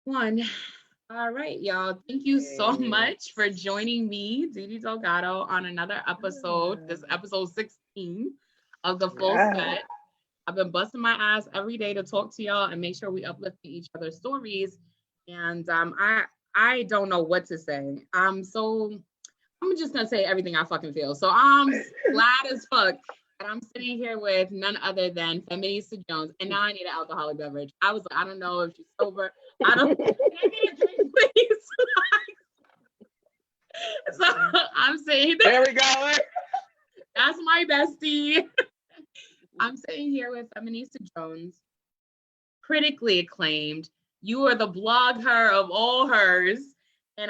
One. All right, y'all. Thank you so much for joining me, Didi Delgado, on another episode. This is episode 16 of the Full Set. I've been busting my ass every day to talk to y'all and make sure we uplift each other's stories. And I don't know what to say. I'm just gonna say everything I fucking feel. So I'm glad as fuck. And I'm sitting here with none other than Feminista Jones. And now I need an alcoholic beverage. I was like, I don't know if she's sober. Can I get a drink, please? So I'm saying, there we go. That's my bestie. I'm sitting here with Feminista Jones, critically acclaimed. You are the blog her of all hers. And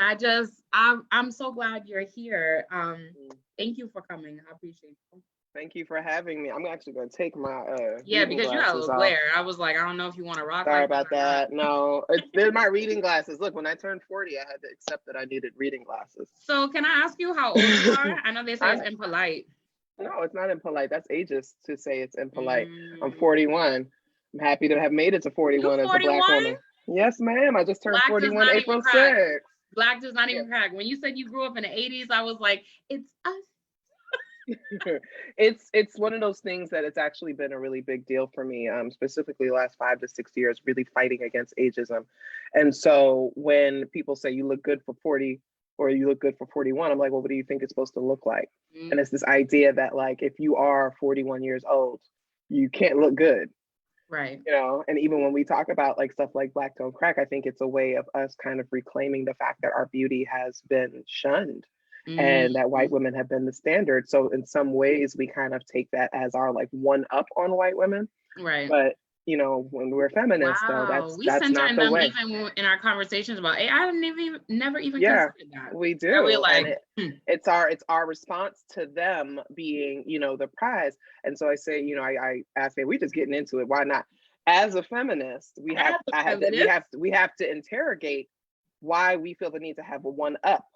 I'm so glad you're here. Thank you for coming. I appreciate it. Thank you for having me. I'm actually going to take my because you have a glare. I was like, I don't know if you want to rock. Sorry about that. No, they're my reading glasses. Look, when I turned 40, I had to accept that I needed reading glasses. So can I ask you how old you are? I know they say it's impolite. No, it's not impolite. That's ageist to say it's impolite. I'm 41. I'm happy to have made it to 41 as a Black woman. Yes, ma'am. I just turned 41 April 6th. Black does not even crack. When you said you grew up in the 80s, I was like, it's us. It's one of those things that it's actually been a really big deal for me, specifically the last 5 to 6 years, really fighting against ageism. And so when people say you look good for 40 or you look good for 41, I'm like, well, what do you think it's supposed to look like? And it's this idea that like, if you are 41 years old, you can't look good. Right. You know, and even when we talk about like stuff like Black don't crack, I think it's a way of us kind of reclaiming the fact that our beauty has been shunned. And that white women have been the standard. So in some ways, we kind of take that as our like one up on white women. Right. But you know, when we're feminists, though, that's not the way. Even in our conversations about AI, I never even considered that. We do. We're like, it's our response to them being, you know, the prize. And so I say, you know, I ask, we just getting into it. Why not? As a feminist, we have to interrogate why we feel the need to have a one up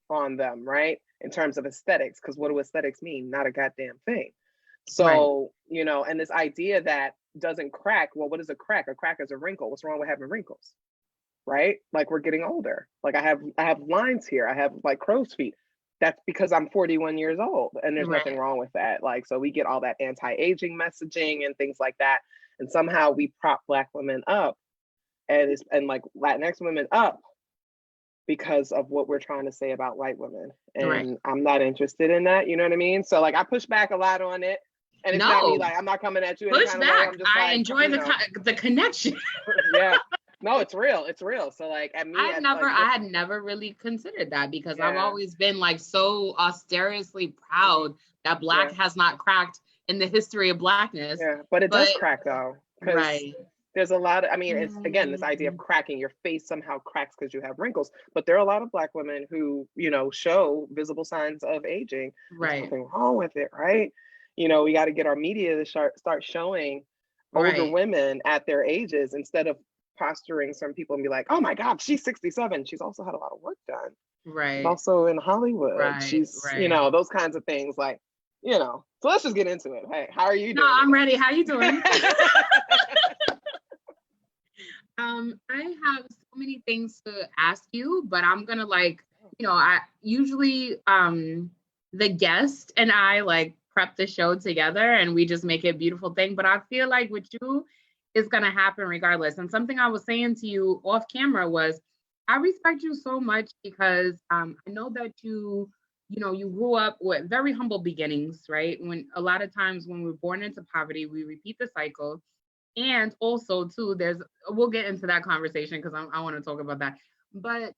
on them, right? In terms of aesthetics, because what do aesthetics mean? Not a goddamn thing. So, you know, and this idea that doesn't crack, well, what is a crack? A crack is a wrinkle. What's wrong with having wrinkles? Right? Like we're getting older. Like I have lines here. I have like crow's feet. That's because I'm 41 years old and there's nothing wrong with that. Like, so we get all that anti-aging messaging and things like that. And somehow we prop Black women up and like Latinx women up because of what we're trying to say about white women. And I'm not interested in that. You know what I mean? So like I push back a lot on it. And it's not me, like, I'm not coming at you. Push back. I enjoy the connection. Yeah. No, it's real. It's real. So like at me, I had never really considered that because I've always been like so austerely proud that Black has not cracked in the history of Blackness. Yeah, but it does crack though. Right. There's a lot of, I mean, it's again, this idea of cracking, your face somehow cracks because you have wrinkles, but there are a lot of Black women who, you know, show visible signs of aging. Right. There's nothing wrong with it, right? You know, we got to get our media to start showing older women at their ages instead of posturing some people and be like, oh my God, she's 67. She's also had a lot of work done. Right. She's also in Hollywood. Right. She's, you know, those kinds of things like, you know, so let's just get into it. Hey, how are you doing? No, I'm ready. How you doing? I have so many things to ask you, but I'm gonna like, you know, I usually the guest and I like prep the show together and we just make it a beautiful thing. But I feel like with you, it's gonna happen regardless. And something I was saying to you off camera was, I respect you so much because I know that you grew up with very humble beginnings, right? When a lot of times when we're born into poverty, we repeat the cycle. And also too, we'll get into that conversation because I want to talk about that. But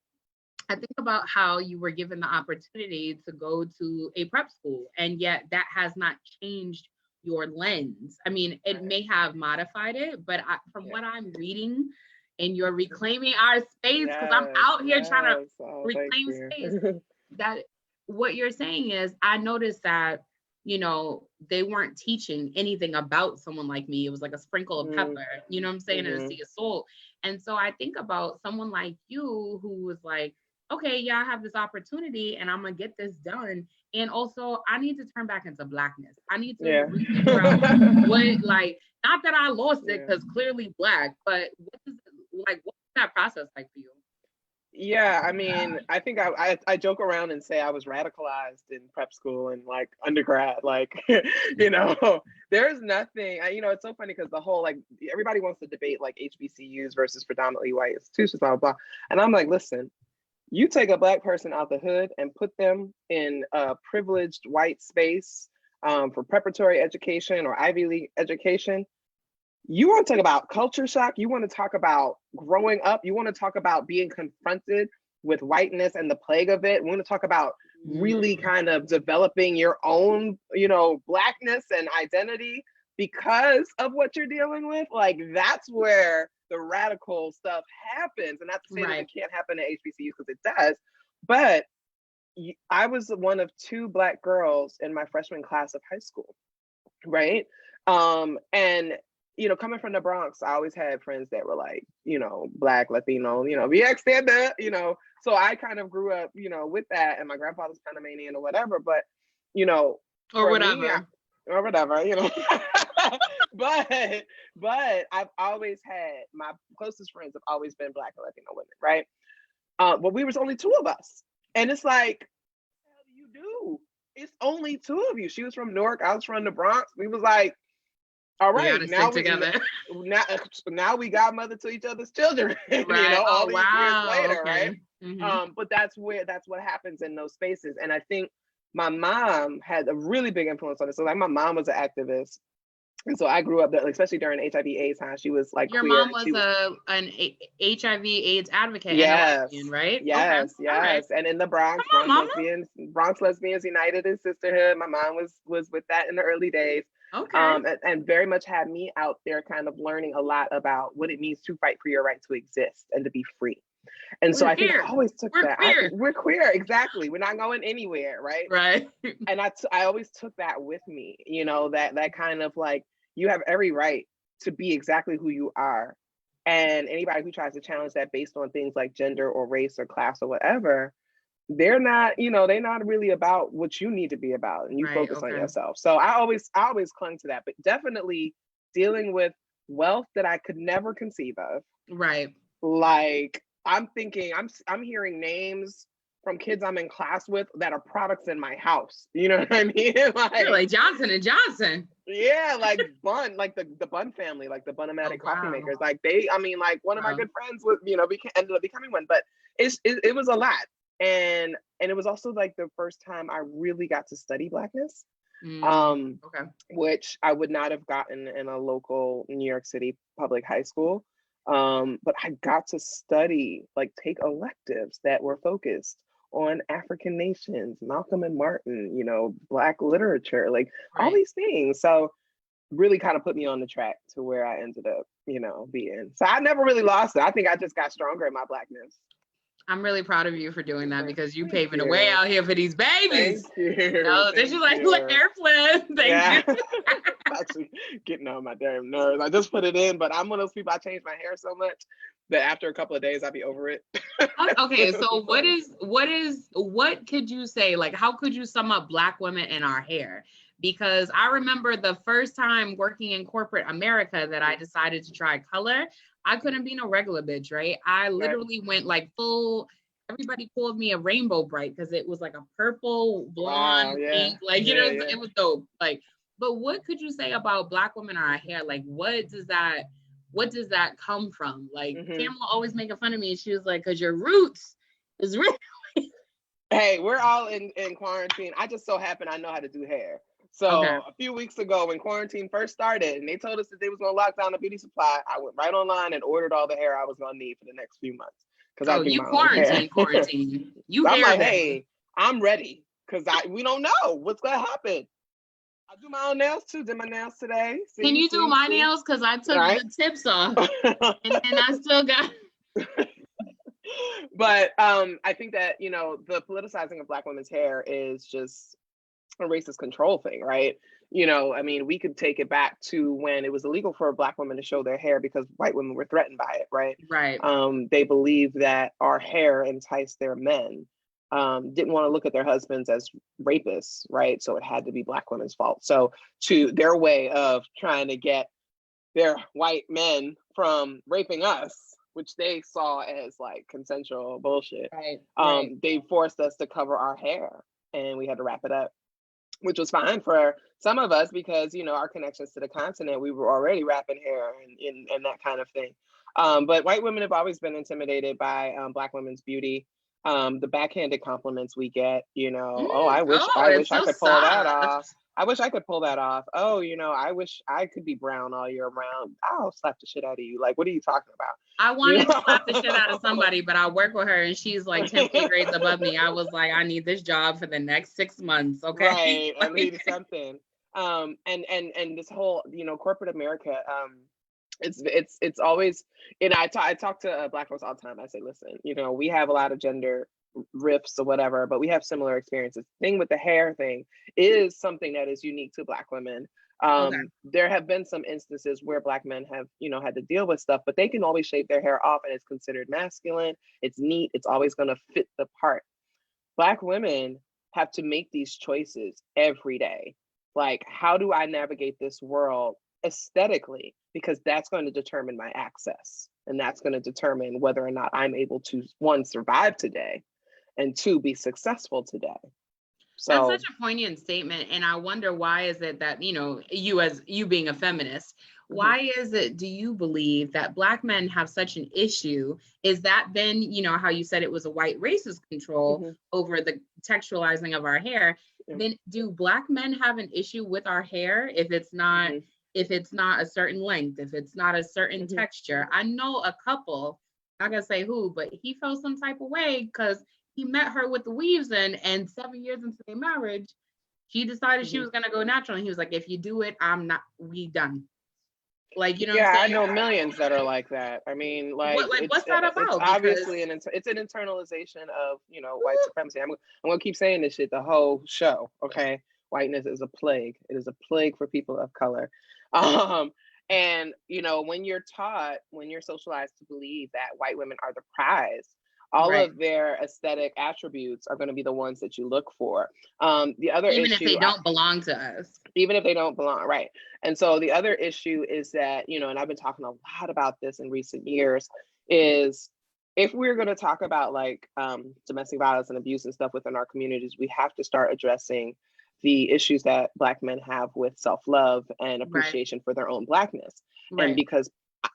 I think about how you were given the opportunity to go to a prep school, and yet that has not changed your lens. I mean, it may have modified it, but from what I'm reading, and you're reclaiming our space, because I'm out here trying to reclaim space, that what you're saying is, I noticed that, you know, they weren't teaching anything about someone like me. It was like a sprinkle of pepper, you know what I'm saying, and a sea of salt. And so I think about someone like you who was like, okay, yeah, I have this opportunity and I'm gonna get this done. And also I need to turn back into Blackness. I need to figure out what, like, not that I lost it because clearly Black, but what does that process like for you? Yeah, I mean, I think I joke around and say I was radicalized in prep school and like undergrad, like, you know, there's nothing, you know, it's so funny because the whole, like, everybody wants to debate like HBCUs versus predominantly white institutions, blah, blah, blah. And I'm like, listen, you take a Black person out the hood and put them in a privileged white space for preparatory education or Ivy League education. You want to talk about culture shock? You want to talk about growing up? You want to talk about being confronted with whiteness and the plague of it? We want to talk about really kind of developing your own, you know, Blackness and identity because of what you're dealing with? Like, that's where the radical stuff happens. And not to say that it can't happen at HBCUs, because it does. But I was one of 2 Black girls in my freshman class of high school, right? And you know, coming from the Bronx, I always had friends that were like, you know, Black, Latino, you know, VX stand up, you know. So I kind of grew up, you know, with that, and my grandfather's Panamanian or whatever, but, you know, or whatever, you know. but I've always had, my closest friends have always been Black and Latino women, right? But we was only 2 of us, and it's like, what the hell do you do? It's only 2 of you. She was from Newark, I was from the Bronx. We was like, all right, now now we godmother to each other's children, you know, all these years later, right? But that's what happens in those spaces. And I think my mom had a really big influence on it. So like my mom was an activist. And so I grew up, especially during HIV/AIDS time, she was like, your queer. mom was an HIV/AIDS advocate. Yes, and a lesbian, right? Yes, okay. Yes. Right. And in the Bronx, Bronx Lesbians United in Sisterhood. My mom was with that in the early days. Okay. And very much had me out there kind of learning a lot about what it means to fight for your right to exist and to be free. And so I think I always took that. We're queer, exactly. We're not going anywhere, right? Right. And I always took that with me, you know, that kind of like, you have every right to be exactly who you are. And anybody who tries to challenge that based on things like gender or race or class or whatever, they're not, you know, they're not really about what you need to be about, and you focus on yourself. So I always clung to that, but definitely dealing with wealth that I could never conceive of. Right. Like, I'm thinking, I'm hearing names from kids I'm in class with that are products in my house. You know what I mean? Like Johnson & Johnson. Yeah, like Bun, like the Bun family, like the Bun-O-Matic coffee makers. Like like one of my good friends was, you know, ended up becoming one, but it was a lot. And it was also like the first time I really got to study Blackness, which I would not have gotten in a local New York City public high school. But I got to study, like take electives that were focused on African nations, Malcolm and Martin, you know, Black literature, like all these things. So really kind of put me on the track to where I ended up, you know, being. So I never really lost it. I think I just got stronger in my Blackness. I'm really proud of you for doing that, because you paving the way out here for these babies. Thank you. No, this is like hair flip. Thank you. Actually getting on my damn nerves. I just put it in, but I'm one of those people, I change my hair so much that after a couple of days I'll be over it. Okay, so what could you say, like how could you sum up Black women in our hair? Because I remember the first time working in corporate America that I decided to try color, I couldn't be no regular bitch, right? I literally went like full, everybody called me a rainbow bright because it was like a purple, blonde, pink, like, you know, it was dope. Like, but what could you say about Black women in our hair? Like, what does that come from? Like, Tamla always making fun of me, and she was like, because your roots is really. Hey, we're all in quarantine. I just so happen I know how to do hair. So a few weeks ago when quarantine first started and they told us that they was going to lock down the beauty supply, I went right online and ordered all the hair I was going to need for the next few months. Because I do my own hair. Quarantine. You so I'm like, hey, I'm ready, because we don't know what's going to happen. I do my own nails too. Did my nails today. Can you do my nails? Because I took the tips off and then I still got. But I think that, you know, the politicizing of Black women's hair is just a racist control thing, right? You know, I mean, we could take it back to when it was illegal for Black women to show their hair because white women were threatened by it, right? Right. They believed that our hair enticed their men, didn't want to look at their husbands as rapists, right? So it had to be Black women's fault. So to their way of trying to get their white men from raping us, which they saw as like consensual bullshit. Right. They forced us to cover our hair, and we had to wrap it up, which was fine for some of us because, you know, our connections to the continent, we were already wrapping hair and that kind of thing. But white women have always been intimidated by Black women's beauty. The backhanded compliments we get, you know, I wish I could pull that off. I wish I could pull that off. Oh, you know, I wish I could be brown all year round. I'll slap the shit out of you. Like, what are you talking about? I wanted to slap the shit out of somebody, but I work with her and she's like 10 pay grades above me. I was like, I need this job for the next 6 months. Okay. Right. I need something. And this whole, you know, corporate America, it's always, and I talk to Black folks all the time. I say, listen, you know, we have a lot of gender rifts or whatever, but we have similar experiences. Thing with the hair thing is something that is unique to Black women. There have been some instances where Black men have, you know, had to deal with stuff, but they can always shave their hair off and it's considered masculine. It's neat. It's always going to fit the part. Black women have to make these choices every day. Like, how do I navigate this world aesthetically? Because that's going to determine my access. And that's going to determine whether or not I'm able to, one, survive today, and two, be successful today. So that's such a poignant statement. And I wonder, why is it that, you know, you being a feminist, why is it, do you believe that Black men have such an issue? Is that then, you know, how you said it was a white racist control over the textualizing of our hair? Then do Black men have an issue with our hair if it's not a certain length, if it's not a certain texture? I know a couple, not gonna say who, but he felt some type of way because he met her with the weaves in, and 7 years into their marriage, she decided she was gonna go natural. And he was like, if you do it, we done. Like, you know, yeah, I know millions that are like that. I mean, like what's that about? It's obviously it's an internalization of, you know, white supremacy. I'm gonna keep saying this shit the whole show. Okay, whiteness is a plague. It is a plague for people of color. And you know, when you're socialized to believe that white women are the prize, all of their aesthetic attributes are going to be the ones that you look for. The other even issue, if they don't belong to us. Even if they don't belong, right. And so the other issue is that, you know, and I've been talking a lot about this in recent years, is if we're going to talk about like domestic violence and abuse and stuff within our communities, we have to start addressing the issues that Black men have with self-love and appreciation for their own Blackness. And because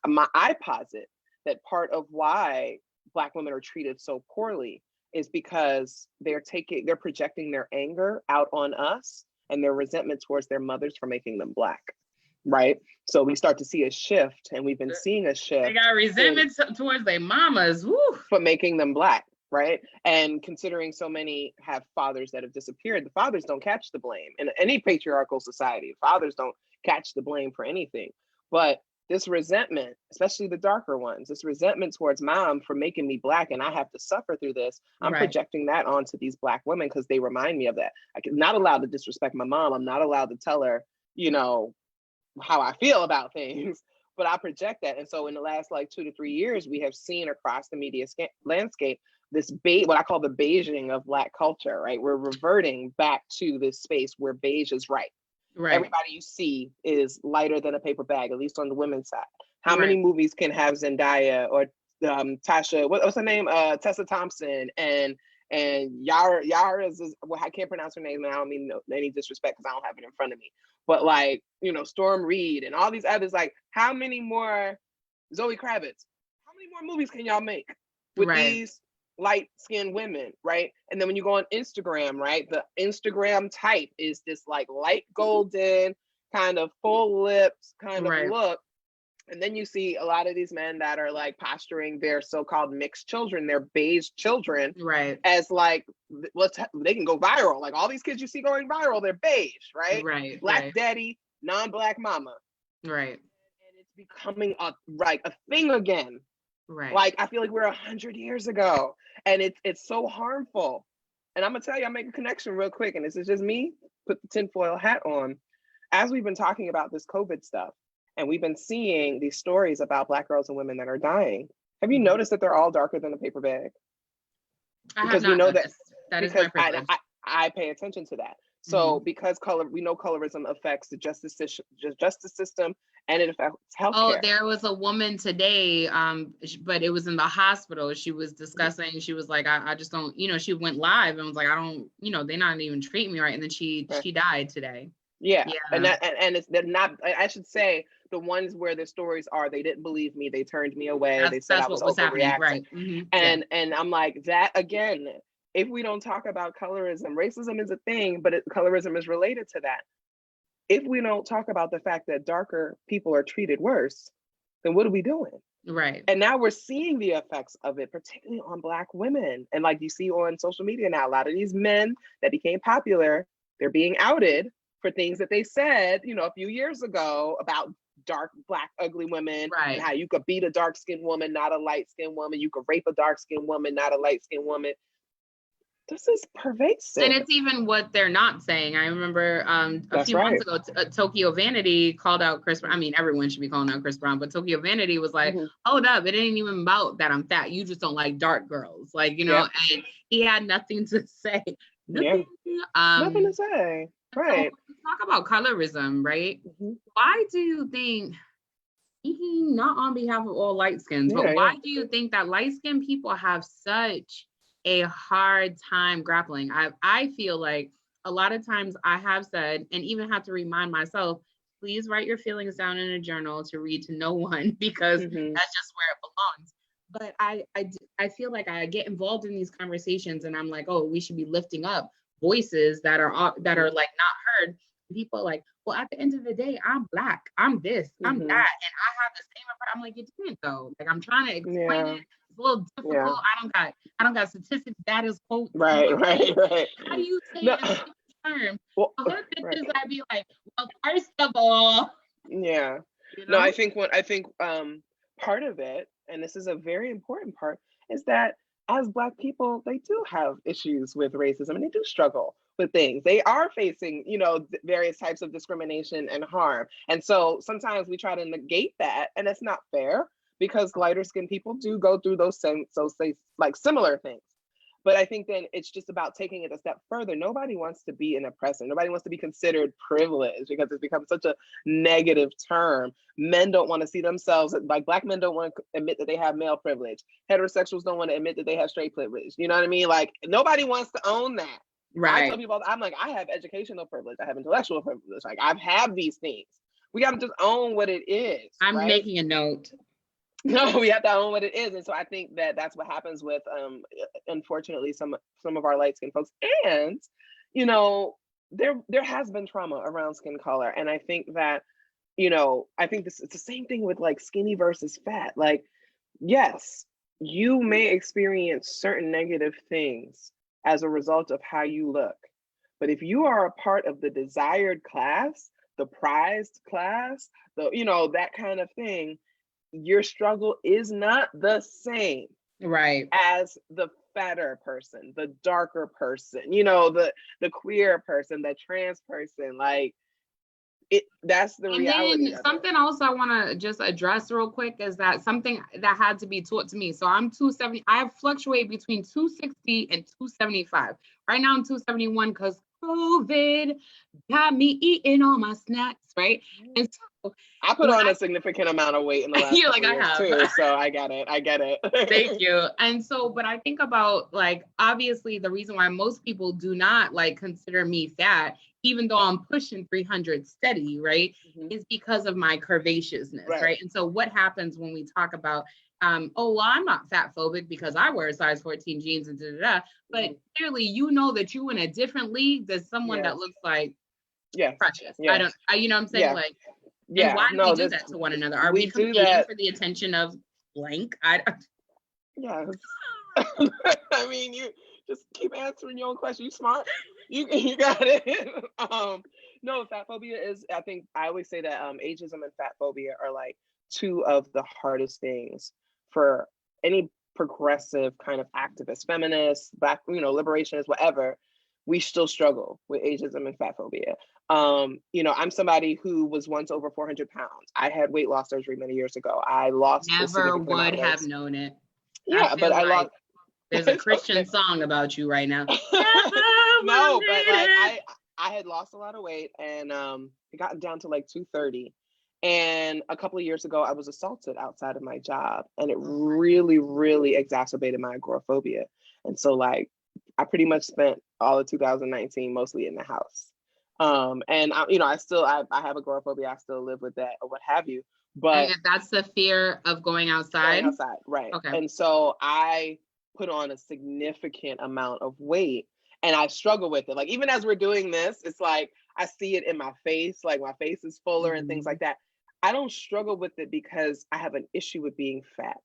I posit that part of why Black women are treated so poorly is because they're projecting their anger out on us and their resentment towards their mothers for making them Black, right? So we start to see a shift, and we've been seeing a shift. They got resentment towards their mamas, for making them Black, right? And considering so many have fathers that have disappeared, the fathers don't catch the blame. In any patriarchal society, fathers don't catch the blame for anything. But this resentment, especially the darker ones, this resentment towards mom for making me Black and I have to suffer through this, I'm projecting that onto these Black women because they remind me of that. I'm not allowed to disrespect my mom. I'm not allowed to tell her, you know, how I feel about things, but I project that. And so in the last like 2 to 3 years, we have seen across the media landscape this what I call the beiging of Black culture, right? We're reverting back to this space where beige is right. Everybody you see is lighter than a paper bag, at least on the women's side. How many movies can have Zendaya or Tasha, what's her name? Tessa Thompson and Yara's well, I can't pronounce her name, and I don't mean any disrespect because I don't have it in front of me. But like, you know, Storm Reed and all these others, like how many more Zoe Kravitz, how many more movies can y'all make with these light-skinned women, right? And then when you go on Instagram, right, the Instagram type is this like light golden kind of full lips kind of look. And then you see a lot of these men that are like posturing their so-called mixed children, their beige children, as like, they can go viral. Like all these kids you see going viral, they're beige, right? Black daddy, non-Black mama. And it's becoming a thing again. Like I feel like we're 100 years ago, and it's so harmful. And I'm gonna tell you, I'll make a connection real quick, and this is just me, put the tinfoil hat on. As we've been talking about this COVID stuff, and we've been seeing these stories about Black girls and women that are dying, have you noticed that they're all darker than a paper bag? I have not noticed. That is my privilege. I pay attention to that. So because we know colorism affects the justice system, and it affects healthcare. Oh, there was a woman today, but it was in the hospital. She was discussing, she was like, I just don't, she went live and was like, I don't, they're not even treating me right. And then she died today. Yeah. And they're not, I should say, the ones where the stories are, they didn't believe me, they turned me away, they said I was overreacting. Right. And I'm like, that again, if we don't talk about colorism, racism is a thing, but colorism is related to that. If we don't talk about the fact that darker people are treated worse, then what are we doing? Right. And now we're seeing the effects of it, particularly on Black women. And like you see on social media now, a lot of these men that became popular, they're being outed for things that they said, a few years ago about dark, Black, ugly women, right, and how you could beat a dark-skinned woman, not a light-skinned woman. You could rape a dark-skinned woman, not a light-skinned woman. This is pervasive. And it's even what they're not saying. I remember a few months ago, Tokyo Vanity called out Chris Brown. I mean, everyone should be calling out Chris Brown, but Tokyo Vanity was like, hold up, it ain't even about that I'm fat. You just don't like dark girls. Like, and he had nothing to say. Nothing to say. Right. So talk about colorism, right? Why do you think, not on behalf of all light skins, but why do you think that light skinned people have such a hard time grappling? I feel like a lot of times I have said, and even have to remind myself, please write your feelings down in a journal to read to no one, because that's just where it belongs. But I feel like I get involved in these conversations and I'm like, oh, we should be lifting up voices that are like not heard. And people are like, well, at the end of the day, I'm Black, I'm this, I'm that, and I have the same. I'm like, you didn't though. Like, I'm trying to explain it. It's a little difficult. I don't got statistics that is quote. Right. How do you say it in terms? Well, her pictures, I'd be like, well, first of all. Yeah. No, I think part of it, and this is a very important part, is that as Black people, they do have issues with racism and they do struggle with things. They are facing, various types of discrimination and harm. And so sometimes we try to negate that, and it's not fair, because lighter skinned people do go through those similar things. But I think then it's just about taking it a step further. Nobody wants to be an oppressor. Nobody wants to be considered privileged, because it's become such a negative term. Men don't want to see themselves, like Black men don't want to admit that they have male privilege. Heterosexuals don't want to admit that they have straight privilege. You know what I mean? Like, nobody wants to own that. Right. I tell people, I'm like, I have educational privilege. I have intellectual privilege. Like, I have these things. We got to just own what it is. I'm making a note. No, we have to own what it is. And so I think that that's what happens with, unfortunately, some of our light-skinned folks. And, there has been trauma around skin color. And I think that, it's the same thing with like skinny versus fat. Like, yes, you may experience certain negative things as a result of how you look. But if you are a part of the desired class, the prized class, that kind of thing, your struggle is not the same, right, as the fatter person, the darker person, the queer person, the trans person. Like, that's the reality. And then something else I want to just address real quick is that something that had to be taught to me. So I'm 270. I fluctuate between 260 and 275. Right now I'm 271 because COVID got me eating all my snacks, right? And so I put on a significant amount of weight in the last you're like, I have too, so I get it. Thank you. And so, but I think about, like, obviously the reason why most people do not like consider me fat, even though I'm pushing 300 steady, right, is because of my curvaceousness, right? And so what happens when we talk about, oh, well, I'm not fat phobic because I wear size 14 jeans and but clearly that you're in a different league than someone that looks like Precious. I don't, you know what I'm saying? Like, and why do we do that to one another? Are we competing for the attention of blank? Yeah. I mean, you just keep answering your own question. You smart. You got it. No, fat phobia is, I think I always say that ageism and fat phobia are like two of the hardest things for any progressive kind of activist, feminist, Black, liberationist, whatever. We still struggle with ageism and fat phobia. I'm somebody who was once over 400 pounds. I had weight loss surgery many years ago. I lost. Never would have known it. Yeah, but I lost. There's a Christian song about you right now. No, but like I had lost a lot of weight, and it got down to like 230. And a couple of years ago, I was assaulted outside of my job, and it really, really exacerbated my agoraphobia. And so, like, I pretty much spent all of 2019 mostly in the house. And I have agoraphobia. I still live with that or what have you. But and that's the fear of going outside. Going outside, right? Okay. And so I put on a significant amount of weight, and I struggle with it. Like, even as we're doing this, it's like I see it in my face. Like, my face is fuller and things like that. I don't struggle with it because I have an issue with being fat.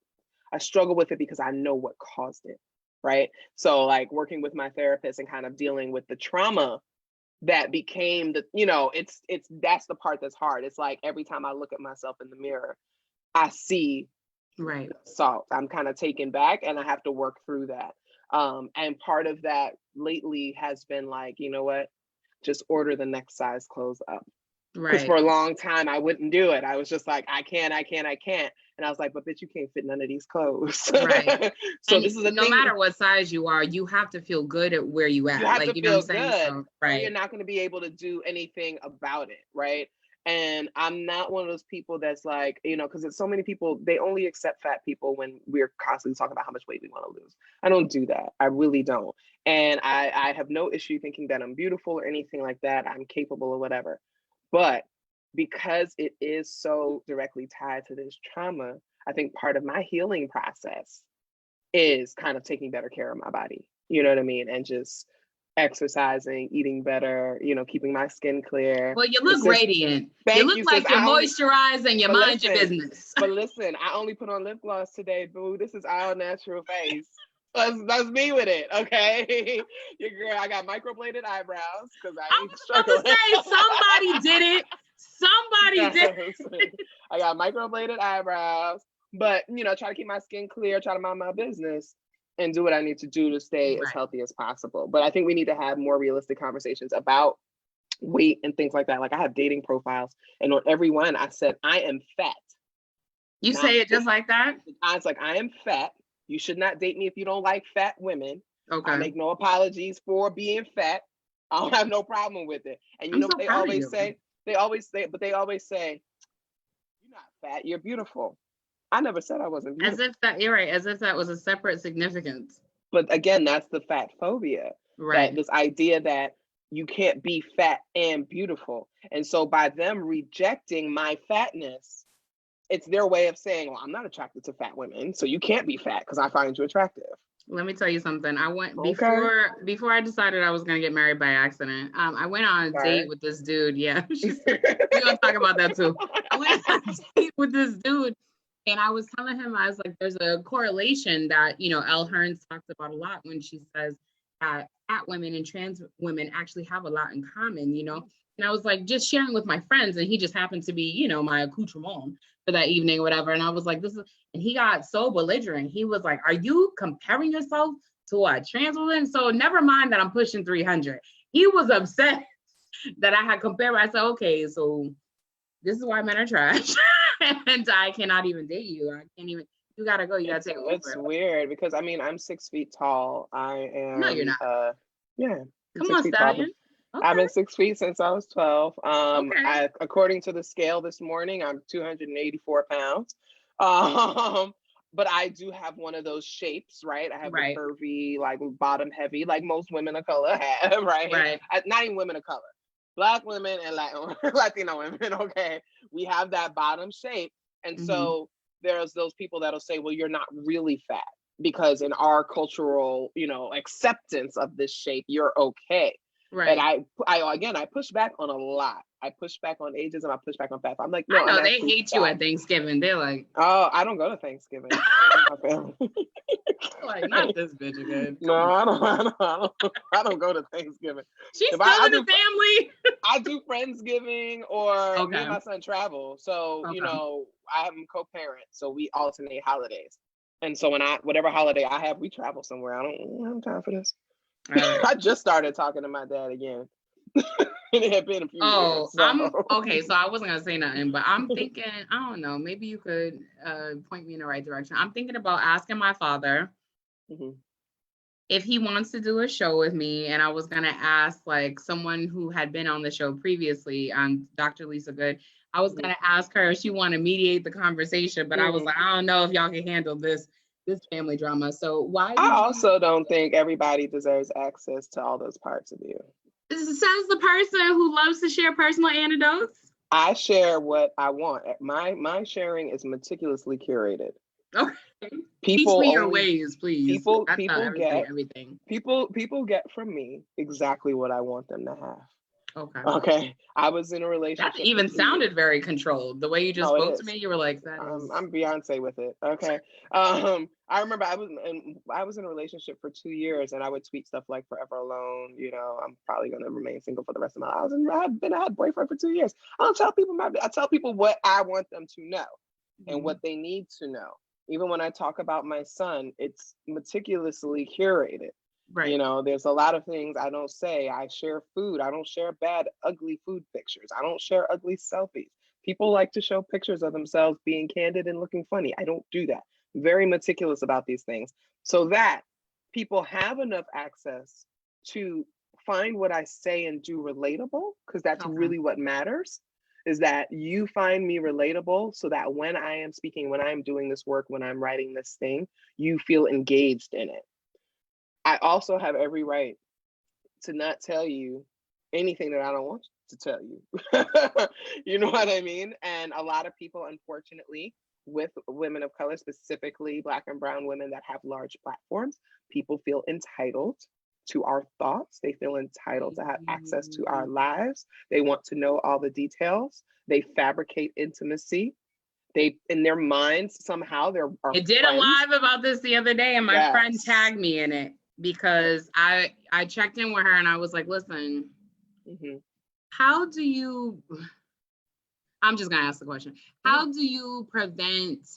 I struggle with it because I know what caused it, right? So, like, working with my therapist and kind of dealing with the trauma that became that's the part that's hard. It's like every time I look at myself in the mirror, I see assault. I'm kind of taken back, and I have to work through that. And part of that lately has been like, you know what, just order the next size clothes up. Because for a long time I wouldn't do it. I was just like, I can't. And I was like, but bitch, you can't fit none of these clothes. Right. So and this is the no thing. matter what size you are, you have to feel good at where you at. You have like, to you feel know what I'm saying? good. So, right. You're not going to be able to do anything about it, right? And I'm not one of those people that's like, because there's so many people, they only accept fat people when we're constantly talking about how much weight we want to lose. I don't do that. I really don't. And I have no issue thinking that I'm beautiful or anything like that. I'm capable or whatever. But because it is so directly tied to this trauma, I think part of my healing process is kind of taking better care of my body. You know what I mean? And just exercising, eating better, keeping my skin clear. Well, you look radiant. Thank you look like you're moisturized and you mind your business. But listen, I only put on lip gloss today, boo. This is our natural face. That's me with it, okay? Your girl, I got microbladed eyebrows because I ain't struggling. I was about to say, somebody did it. Somebody did it. I got microbladed eyebrows, but try to keep my skin clear, try to mind my business, and do what I need to do to stay as healthy as possible. But I think we need to have more realistic conversations about weight and things like that. Like, I have dating profiles, and on every one I said, I am fat. You say it just like that? I was like, I am fat. You should not date me if you don't like fat women. Okay. I make no apologies for being fat. I don't have no problem with it. And you know what they always say? They always say, you're not fat, you're beautiful. I never said I wasn't beautiful. As if that, you're right, as if that was a separate significance. But again, that's the fat phobia. Right. This idea that you can't be fat and beautiful. And so by them rejecting my fatness, it's their way of saying, well, I'm not attracted to fat women, so you can't be fat because I find you attractive. Let me tell you something. I went before I decided I was gonna get married by accident. I went on a date with this dude. Yeah, we're gonna talk about that too. I went on a date with this dude, and I was telling him, I was like, there's a correlation that Elle Hearns talks about a lot when she says that fat women and trans women actually have a lot in common. And I was like, just sharing with my friends, and he just happened to be, my accoutrement for that evening or whatever. And I was like, and he got so belligerent. He was like, are you comparing yourself to a trans woman? So never mind that I'm pushing 300. He was upset that I had compared. I said, okay, so this is why men are trash. And I cannot even date you. I can't even, you gotta go, you gotta take over. It's weird because I'm 6 feet tall. I am. No, you're not. Yeah. Come on, Stallion. Okay. I've been 6 feet since I was 12. According to the scale this morning, I'm 284 pounds. But I do have one of those shapes, right? I have a curvy, like bottom heavy, like most women of color have, right? Not even women of color. Black women and Latino women, okay? We have that bottom shape. And so there's those people that'll say, well, you're not really fat because in our cultural, acceptance of this shape, you're okay. Right. And I push back on a lot. I push back on ageism. I push back on fat. I'm like, no, I know they hate you at Thanksgiving. They're like, oh, I don't go to Thanksgiving. Like, not this bitch again. No, I don't go to Thanksgiving. She's still in the family. I do Friendsgiving or me and my son travel. So, I'm co-parent. So we alternate holidays. And so whatever holiday I have, we travel somewhere. I don't have time for this. Right. I just started talking to my dad again. It had been a few years. So. Okay, so I wasn't gonna say nothing, but I'm thinking, I don't know, maybe you could point me in the right direction. I'm thinking about asking my father if he wants to do a show with me, and I was going to ask like someone who had been on the show previously, Dr. Lisa Good, I was going to ask her if she wanted to mediate the conversation, but I was like, I don't know if y'all can handle this family drama. So why? I also don't think everybody deserves access to all those parts of you. Says the person who loves to share personal anecdotes. I share what I want. My sharing is meticulously curated. Okay. Teach me your ways, please. People get from me exactly what I want them to have. Okay. I was in a relationship. That even sounded very controlled. The way you just spoke to me, you were like, "That is." I'm Beyonce with it. Okay. I remember I was in a relationship for 2 years, and I would tweet stuff like "Forever alone." You know, I'm probably gonna remain single for the rest of my life. I had a boyfriend for 2 years. I tell people what I want them to know and what they need to know. Even when I talk about my son, it's meticulously curated. Right. You know, there's a lot of things I don't say. I share food. I don't share bad, ugly food pictures. I don't share ugly selfies. People like to show pictures of themselves being candid and looking funny. I don't do that. I'm very meticulous about these things so that people have enough access to find what I say and do relatable, because that's really what matters. Is that you find me relatable so that when I am speaking, when I'm doing this work, when I'm writing this thing, you feel engaged in it. I also have every right to not tell you anything that I don't want to tell you. You know what I mean? And a lot of people, unfortunately, with women of color, specifically Black and brown women that have large platforms, people feel entitled to our thoughts. They feel entitled to have access to our lives. They want to know all the details. They fabricate intimacy. They, in their minds, somehow they're I did a live about this the other day, and my friend tagged me in it because I checked in with her and I was like, listen, how do you, I'm just gonna ask the question. How do you prevent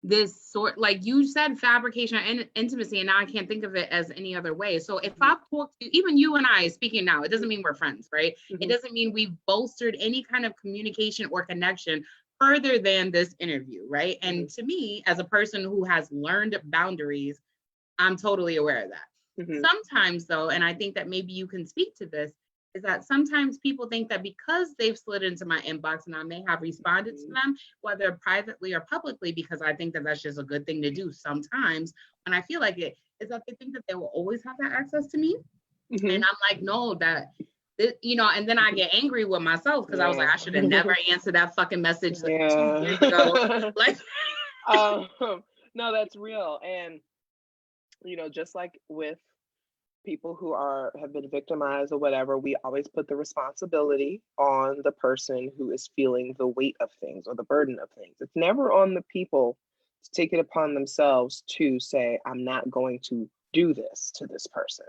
this sort, like you said, fabrication and intimacy, and now I can't think of it as any other way. So if I've talked to, even you and I speaking now, it doesn't mean we're friends, right? It doesn't mean we've bolstered any kind of communication or connection further than this interview, right? And to me, as a person who has learned boundaries, I'm totally aware of that. Sometimes though, and I think that maybe you can speak to this, is that sometimes people think that because they've slid into my inbox and I may have responded to them, whether privately or publicly, because I think that that's just a good thing to do sometimes when I feel like it, is that they think that they will always have that access to me. And I'm like, no, that, you know, and then I get angry with myself because I was like, I should have never answered that fucking message 2 years ago. Like, no, that's real. And, you know, just like with people who have been victimized or whatever, we always put the responsibility on the person who is feeling the weight of things or the burden of things. It's never on the people to take it upon themselves to say, I'm not going to do this to this person.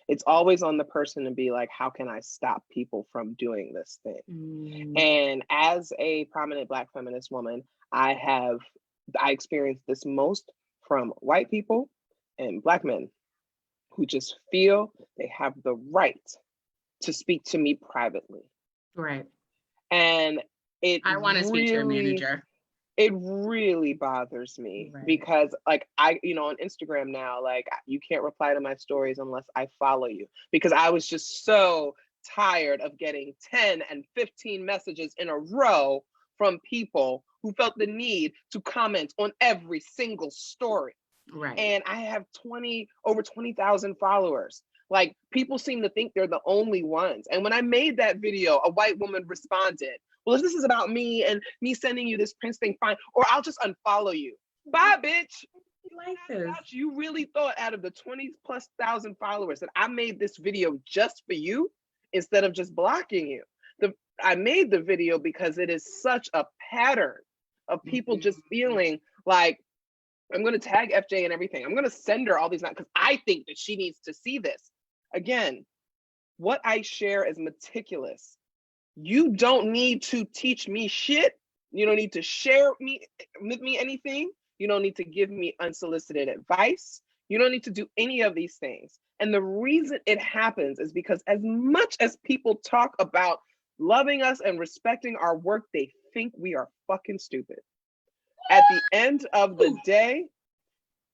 It's always on the person to be like, how can I stop people from doing this thing? And as a prominent Black feminist woman, I experienced this most from white people and Black men who just feel they have the right to speak to me privately. Right. And I want to speak to your manager. It really bothers me because like on Instagram now, like you can't reply to my stories unless I follow you, because I was just so tired of getting 10 and 15 messages in a row from people who felt the need to comment on every single story. Right. And I have over 20,000 followers. Like, people seem to think they're the only ones. And when I made that video, a white woman responded, well, if this is about me and me sending you this Prince thing, fine, or I'll just unfollow you. Bye, bitch. Like this. You really thought out of the 20,000+ followers that I made this video just for you instead of just blocking you. I made the video because it is such a pattern of people just feeling like, I'm going to tag FJ and everything. I'm going to send her all these because I think that she needs to see this. Again, what I share is meticulous. You don't need to teach me shit. You don't need to share with me anything. You don't need to give me unsolicited advice. You don't need to do any of these things. And the reason it happens is because as much as people talk about loving us and respecting our work, they think we are fucking stupid. At the end of the day,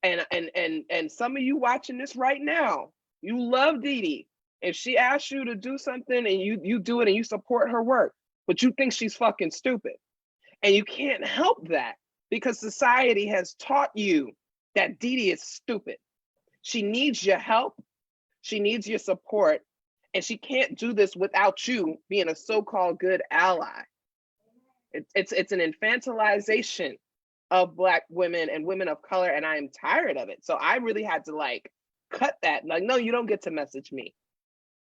And some of you watching this right now, you love Dee Dee. If she asks you to do something and you do it and you support her work, but you think she's fucking stupid. And you can't help that because society has taught you that Dee Dee is stupid. She needs your help. She needs your support. And she can't do this without you being a so-called good ally. It's an infantilization of Black women and women of color, and I am tired of it. So I really had to like cut that. Like, no, you don't get to message me.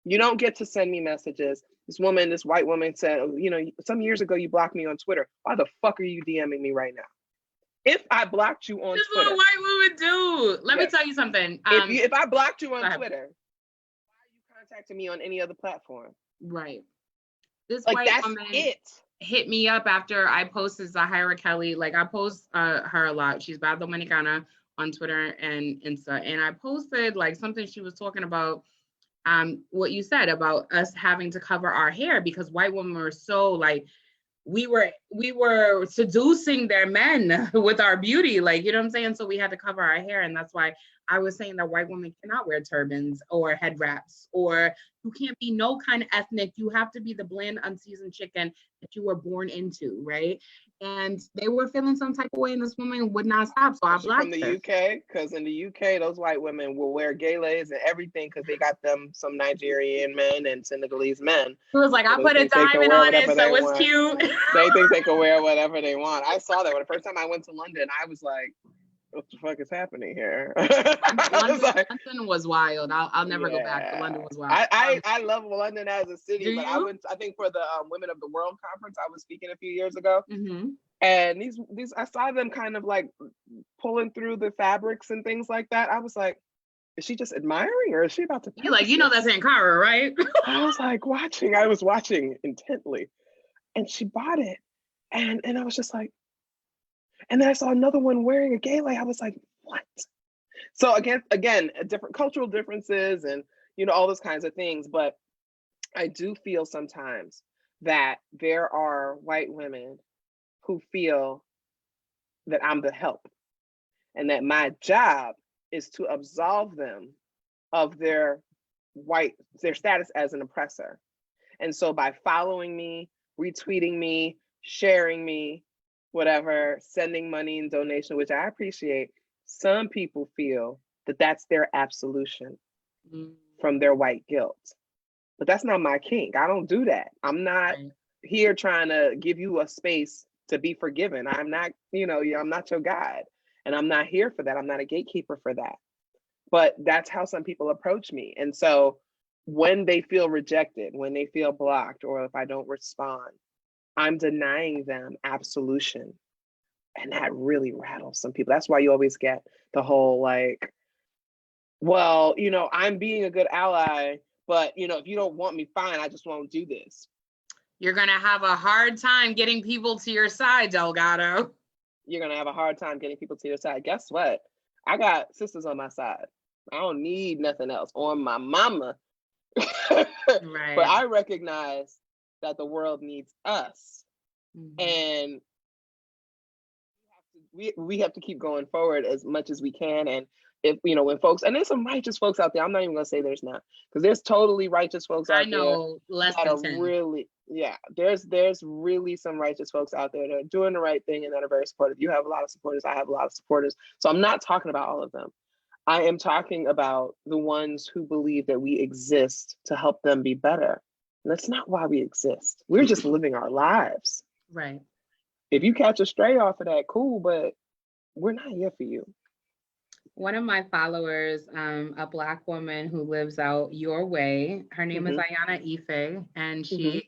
You don't get to send me messages. This white woman said, you know, some years ago you blocked me on Twitter. Why the fuck are you DMing me right now? If I blocked you on Twitter. This is what white women do. Let me tell you something. If I blocked you on Twitter, why are you contacting me on any other platform? Right. This like, white that's woman it. Hit me up after I posted Zahira Kelly. Like, I post her a lot. She's Bad Dominicana on Twitter and Insta. And I posted like something she was talking about, what you said about us having to cover our hair because white women were so like, we were seducing their men with our beauty, like, you know what I'm saying? So we had to cover our hair. And that's why I was saying that white women cannot wear turbans or head wraps, or you can't be no kind of ethnic. You have to be the bland, unseasoned chicken that you were born into, right? And they were feeling some type of way, and this woman would not stop. So I blocked her. From the UK, because in the UK, those white women will wear galas and everything because they got them some Nigerian men and Senegalese men. It was like, I put a diamond on it, so it's cute. They think they can wear whatever they want. I saw that when the first time I went to London, I was like, what the fuck is happening here? London was wild. I'll never go back, but London was wild. I love London as a city, but I think for the Women of the World conference, I was speaking a few years ago. Mm-hmm. And these I saw them kind of like pulling through the fabrics and things like that. I was like, is she just admiring or is she about to? You're like, you know, that's Ankara, right? I was watching intently, and she bought it, and I was just like, and then I saw another one wearing a gala. I was like, what? So again, different cultural differences and, you know, all those kinds of things. But I do feel sometimes that there are white women who feel that I'm the help and that my job is to absolve them of their status as an oppressor. And so by following me, retweeting me, sharing me, whatever, sending money and donation, which I appreciate, some people feel that that's their absolution from their white guilt. But that's not my kink. I don't do that. I'm not here trying to give you a space to be forgiven. I'm not, I'm not your God. And I'm not here for that. I'm not a gatekeeper for that. But that's how some people approach me. And so when they feel rejected, when they feel blocked, or if I don't respond, I'm denying them absolution. And that really rattles some people. That's why you always get the whole like, well, I'm being a good ally, but if you don't want me, fine, I just won't do this. You're going to have a hard time getting people to your side, Delgado. You're going to have a hard time getting people to your side. Guess what? I got sisters on my side. I don't need nothing else on my mama. Right. But I recognize that the world needs us. Mm-hmm. And we have to keep going forward as much as we can. And if, when folks, and there's some righteous folks out there, I'm not even going to say there's not, because there's totally righteous folks out there. I know, less than 10. Really, there's really some righteous folks out there that are doing the right thing and that are very supportive. You have a lot of supporters. I have a lot of supporters. So I'm not talking about all of them. I am talking about the ones who believe that we exist to help them be better. And that's not why we exist. We're just living our lives. Right. If you catch a stray off of that, cool, but we're not here for you. One of my followers, a Black woman who lives out your way, her name is Ayana Ife, and she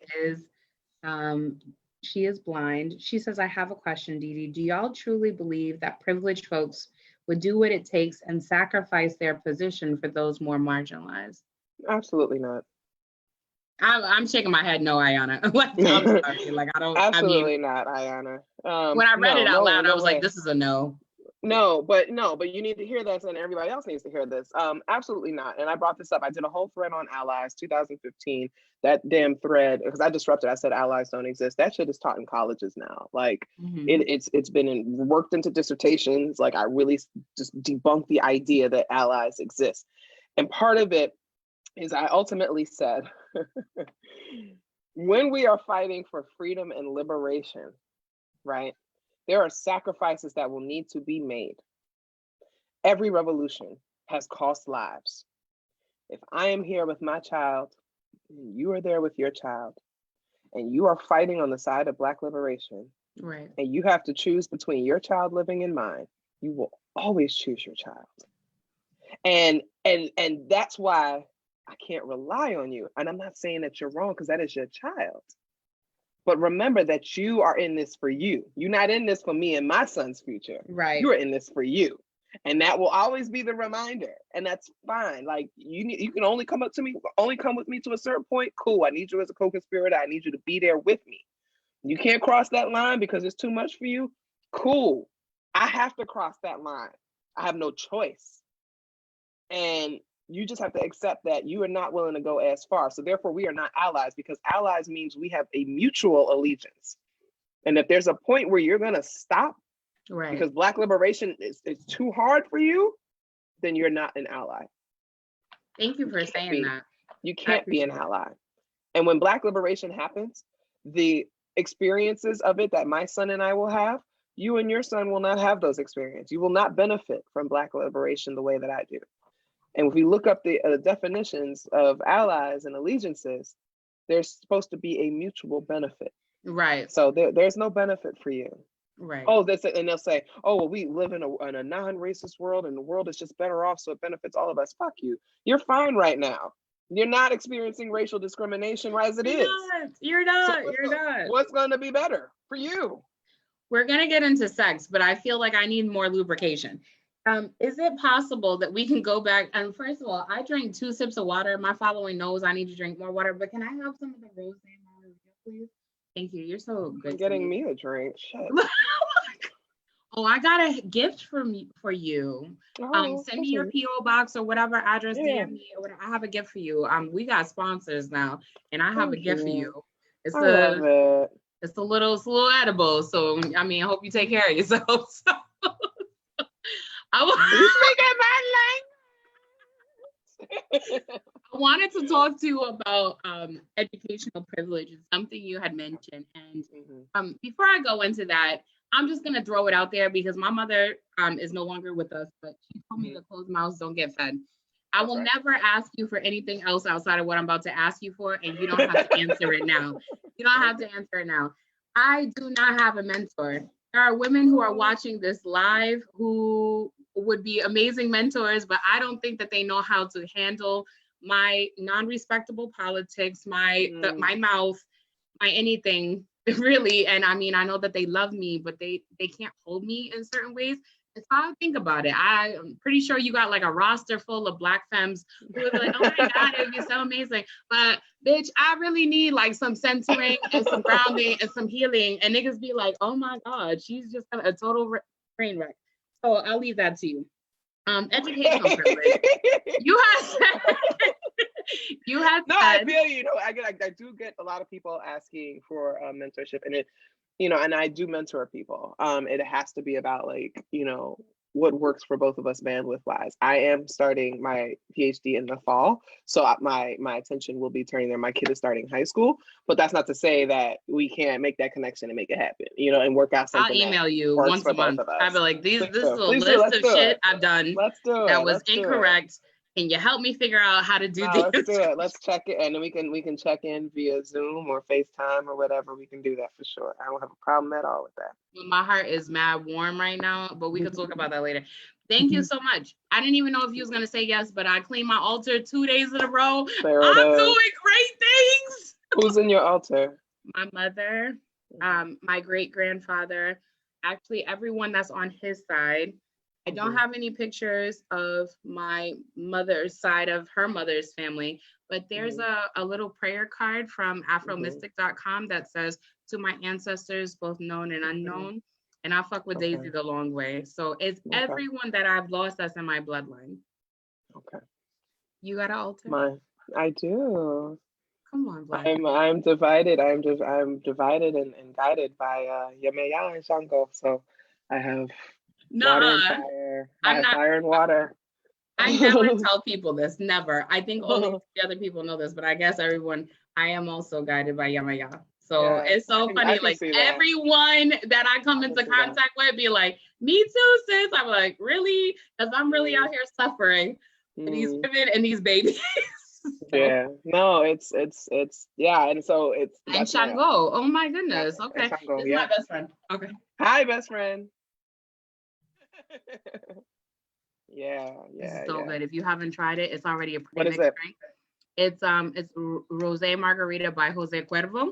is blind. She says, I have a question, Dee Dee. Do y'all truly believe that privileged folks would do what it takes and sacrifice their position for those more marginalized? Absolutely not. I'm shaking my head, no, Ayana. I'm sorry. Like, I don't. Absolutely not, Ayana. When I read it out loud, I was like, this is a no. No, but you need to hear this, and everybody else needs to hear this. Absolutely not. And I brought this up. I did a whole thread on allies, 2015. That damn thread, because I disrupted. I said allies don't exist. That shit is taught in colleges now. Like it's been worked into dissertations. Like I really just debunked the idea that allies exist. And part of it is I ultimately said, when we are fighting for freedom and liberation, right? There are sacrifices that will need to be made. Every revolution has cost lives. If I am here with my child, and you are there with your child, and you are fighting on the side of Black liberation, right, and you have to choose between your child living and mine, you will always choose your child. And that's why I can't rely on you. And I'm not saying that you're wrong, because that is your child. But remember that you are in this for you. You're not in this for me and my son's future. right. You're in this for you. And that will always be the reminder. And that's fine. Like you can only come with me to a certain point. Cool. I need you as a co-conspirator. I need you to be there with me. You can't cross that line because it's too much for you. Cool. I have to cross that line. I have no choice. And you just have to accept that you are not willing to go as far. So therefore, we are not allies, because allies means we have a mutual allegiance. And if there's a point where you're going to stop, right, because Black liberation is too hard for you, then you're not an ally. Thank you for saying that. You can't be an ally. And when Black liberation happens, the experiences of it that my son and I will have, you and your son will not have those experiences. You will not benefit from Black liberation the way that I do. And if we look up the definitions of allies and allegiances, there's supposed to be a mutual benefit. Right. So there's no benefit for you. Right. Oh, and they'll say, oh, well, we live in a non-racist world and the world is just better off, so it benefits all of us. Fuck you. You're fine right now. You're not experiencing racial discrimination as it is. You're not. What's going to be better for you? We're going to get into sex, but I feel like I need more lubrication. Is it possible that we can go back? And first of all, I drank 2 sips of water. My following knows I need to drink more water, but can I have some of the rose water, please? Thank you. You're so good. You're getting me a drink. Shit. Oh, I got a gift for you. Send me your PO box or whatever address, DM me or whatever. I have a gift for you. We got sponsors now, and I have a gift for you. It's a little edible. So I mean, I hope you take care of yourself. So. You speaking my language. I wanted to talk to you about educational privilege. It's something you had mentioned. And before I go into that, I'm just going to throw it out there because my mother is no longer with us, but she told me that closed mouths don't get fed. I will never ask you for anything else outside of what I'm about to ask you for, and you don't have to answer it now. You don't have to answer it now. I do not have a mentor. There are women who are watching this live who would be amazing mentors, but I don't think that they know how to handle my non-respectable politics, my mouth, my anything really. And I mean, I know that they love me, but they can't hold me in certain ways. That's how I think about it. I'm pretty sure you got like a roster full of Black femmes who would be like, oh my God, it would be so amazing. But bitch, I really need like some centering and some grounding and some healing. And niggas be like, oh my God, she's just a total train wreck. So I'll leave that to you. Educational privilege. You had no, I feel you. I do get a lot of people asking for mentorship, and and I do mentor people. It has to be about what works for both of us bandwidth wise. I am starting my PhD in the fall, so my attention will be turning there. My kid is starting high school, but that's not to say that we can't make that connection and make it happen, and work out something. I'll email you once a month. I'll be like, this is a list of shit I've done that was incorrect. Can you help me figure out how to do this? Let's do it. Let's check it, and then we can check in via Zoom or FaceTime or whatever. We can do that for sure. I don't have a problem at all with that. My heart is mad warm right now, but we can talk about that later. Thank you so much. I didn't even know if you was gonna say yes, but I cleaned my altar 2 days in a row. I'm doing great things. Who's in your altar? My mother, my great grandfather, actually everyone that's on his side. I don't have any pictures of my mother's side of her mother's family, but there's a little prayer card from afromystic.com that says, to my ancestors, both known and unknown. And I fuck with Okay. Daisy the long way. So it's everyone that I've lost that's in my bloodline. Okay. You got an altar? I do. Come on, Black. I'm divided. I'm divided and guided by Yameya and Shango. So I have water and fire. I have fire and water. I never tell people this. Never. I think only the other people know this, but I guess everyone. I am also guided by Yameya. So it's so funny. Like everyone that I come into contact with be like, "Me too, sis." I'm like, "Really?" Because I'm really out here suffering for these women and these babies. Yeah, no, it's yeah, and so it's and Shango. Oh my goodness. Okay, Shango, this is my best friend. Okay. Hi, best friend. Yeah. This is so good. If you haven't tried it, it's already a pre-mixed drink. It's Rosé Margarita by Jose Cuervo.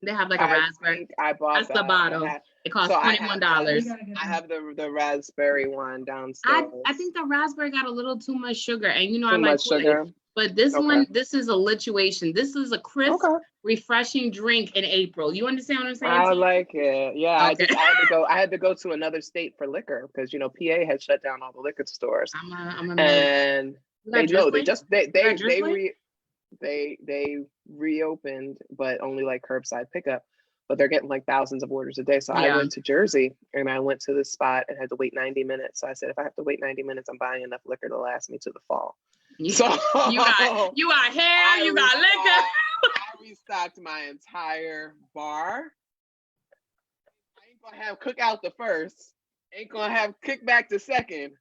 They have like a raspberry. I bought that's the bottle. It costs $21. I have the raspberry one downstairs. I think the raspberry got a little too much sugar, and you know I like sugar. But this one, this is a lituation. This is a crisp, refreshing drink in April. You understand what I'm saying? I like it. Yeah, okay. I had to go to another state for liquor because PA had shut down all the liquor stores. And they reopened, but only like curbside pickup. But they're getting like thousands of orders a day. So I went to Jersey and I went to this spot and had to wait 90 minutes. So I said, if I have to wait 90 minutes, I'm buying enough liquor to last me to the fall. So you got hair, you got liquor. I restocked my entire bar. I ain't gonna have cookout the first, ain't gonna have kickback the second,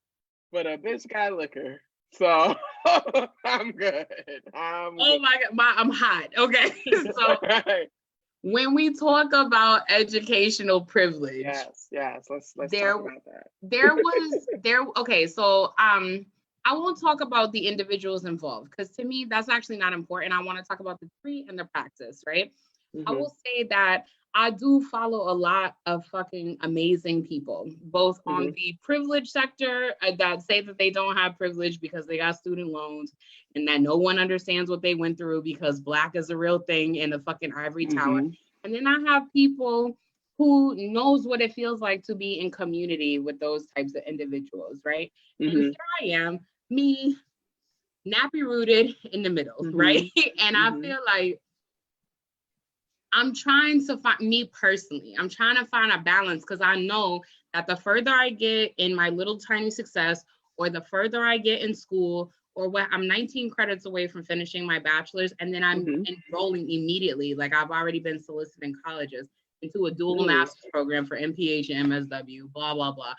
but a bitch got liquor. So I'm good. Oh my God, I'm hot. Okay. So when we talk about educational privilege, yes, let's talk about that. Okay, so I won't talk about the individuals involved because to me that's actually not important. I want to talk about the theory and the practice, right? Mm-hmm. I will say that I do follow a lot of fucking amazing people, both on the privilege sector that say that they don't have privilege because they got student loans and that no one understands what they went through because Black is a real thing in a fucking ivory tower. And then I have people who knows what it feels like to be in community with those types of individuals, right? And here I am, me, nappy rooted in the middle, right? And I feel like I'm trying to find, me personally, I'm trying to find a balance because I know that the further I get in my little tiny success or the further I get in school or what, I'm 19 credits away from finishing my bachelor's and then I'm enrolling immediately. Like I've already been soliciting colleges into a dual master's program for MPH and MSW, blah, blah, blah.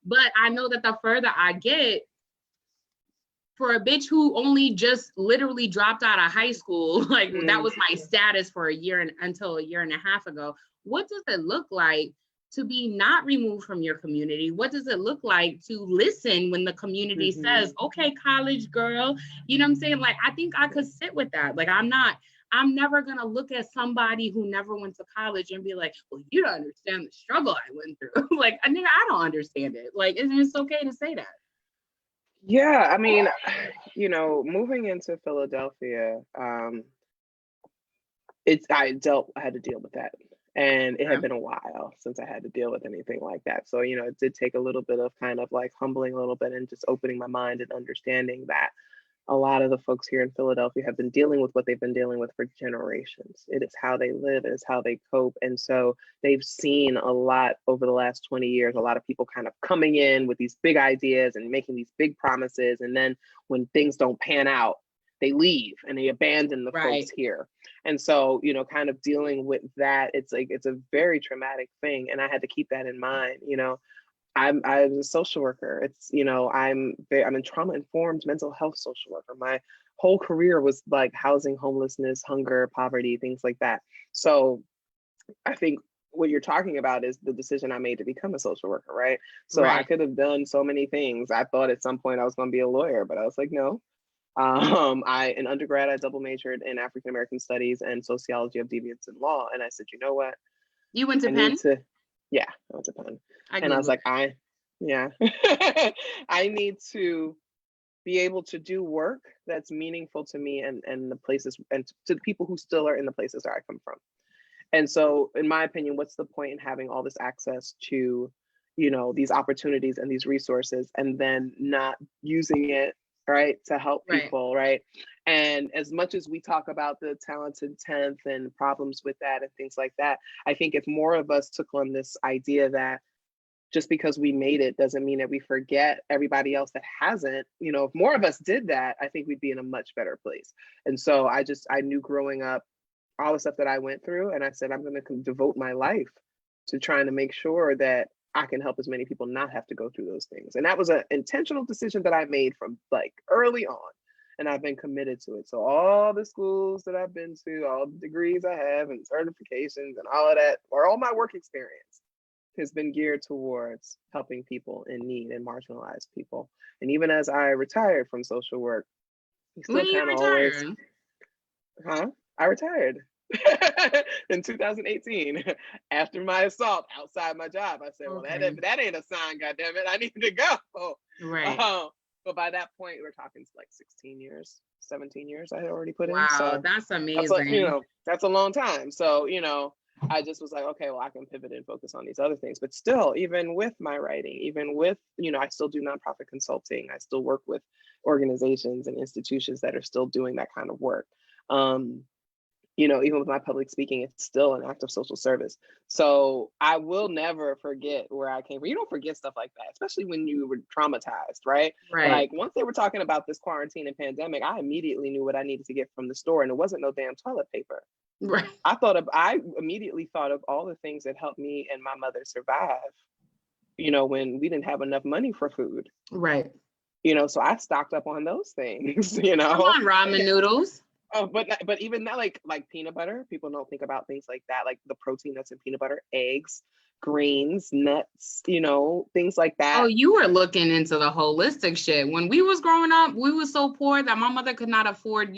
But I know that the further I get, for a bitch who only just literally dropped out of high school, like that was my status for a year and until a year and a half ago. What does it look like to be not removed from your community? What does it look like to listen when the community says, okay, college girl, you know what I'm saying? Like, I think I could sit with that. Like, I'm never gonna look at somebody who never went to college and be like, well, you don't understand the struggle I went through. Like, I don't understand it. Like, it's okay to say that. Yeah, I mean, moving into Philadelphia, I had to deal with that. And it had been a while since I had to deal with anything like that. So, it did take a little bit of kind of like humbling a little bit and just opening my mind and understanding that a lot of the folks here in Philadelphia have been dealing with what they've been dealing with for generations. It is how they live, it is how they cope. And so they've seen a lot over the last 20 years, a lot of people kind of coming in with these big ideas and making these big promises. And then when things don't pan out, they leave and they abandon the folks here. And so, kind of dealing with that, it's a very traumatic thing. And I had to keep that in mind, I'm a social worker. It's, I'm a trauma-informed mental health social worker. My whole career was like housing, homelessness, hunger, poverty, things like that. So I think what you're talking about is the decision I made to become a social worker, right? So I could have done so many things. I thought at some point I was going to be a lawyer, but I was like, no. In undergrad, I double majored in African American studies and sociology of deviance in law. And I said, you know what? You went to Penn? Yeah, I went to Penn. And I was like, I need to be able to do work that's meaningful to me and the places and to the people who still are in the places where I come from. And so, in my opinion, what's the point in having all this access to, these opportunities and these resources, and then not using it, right, to help people, right? And as much as we talk about the talented 10th and problems with that and things like that, I think if more of us took on this idea that just because we made it doesn't mean that we forget everybody else that hasn't, if more of us did that, I think we'd be in a much better place. And so I knew growing up all the stuff that I went through, and I said, I'm going to devote my life to trying to make sure that I can help as many people not have to go through those things. And that was an intentional decision that I made from like early on. And I've been committed to it. So all the schools that I've been to, all the degrees I have and certifications and all of that, or all my work experience has been geared towards helping people in need and marginalized people. And even as I retired from social work, when you retired? I retired in 2018 after my assault outside my job. I said, well, that ain't a sign, goddammit, I need to go. Right. But by that point, we're talking like 16 years, 17 years I had already put in. Wow, So that's amazing. That's a long time. So, I just was like, okay, well, I can pivot and focus on these other things. But still, even with my writing, even with, I still do nonprofit consulting. I still work with organizations and institutions that are still doing that kind of work. Even with my public speaking, it's still an act of social service. So I will never forget where I came from. You don't forget stuff like that, especially when you were traumatized, right? Like once they were talking about this quarantine and pandemic, I immediately knew what I needed to get from the store, and it wasn't no damn toilet paper. Right. I immediately thought of all the things that helped me and my mother survive, when we didn't have enough money for food. Right. So I stocked up on those things, Come on, ramen noodles. Oh, but even that, like peanut butter, people don't think about things like that, like the protein that's in peanut butter, eggs, greens, nuts, things like that. Oh, you were looking into the holistic shit. When we was growing up, we were so poor that my mother could not afford,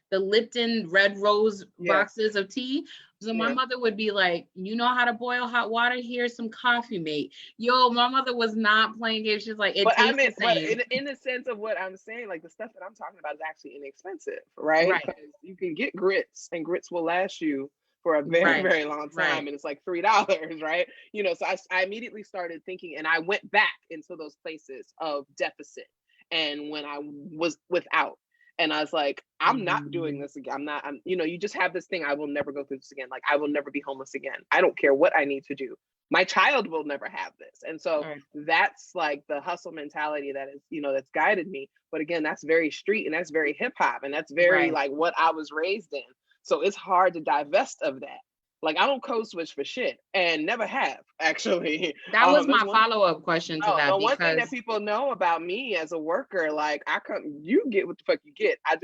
the Lipton red rose boxes of tea. So my mother would be like, you know how to boil hot water? Here's some coffee, mate. Yo, my mother was not playing games. She's like, it tastes the same. But in the sense of what I'm saying, like the stuff that I'm talking about is actually inexpensive, right? Because you can get grits, and grits will last you for a very, very long time. And it's like $3, right? So I immediately started thinking, and I went back into those places of deficit. And when I was without, and I was like, I'm not doing this again. You just have this thing. I will never go through this again. Like, I will never be homeless again. I don't care what I need to do. My child will never have this. And so that's like the hustle mentality that is, that's guided me. But again, that's very street, and that's very hip hop, and that's very like what I was raised in. So it's hard to divest of that. Like, I don't code switch for shit, and never have, actually. That was my follow-up question to that. One thing that people know about me as a worker, like, you get what the fuck you get. I've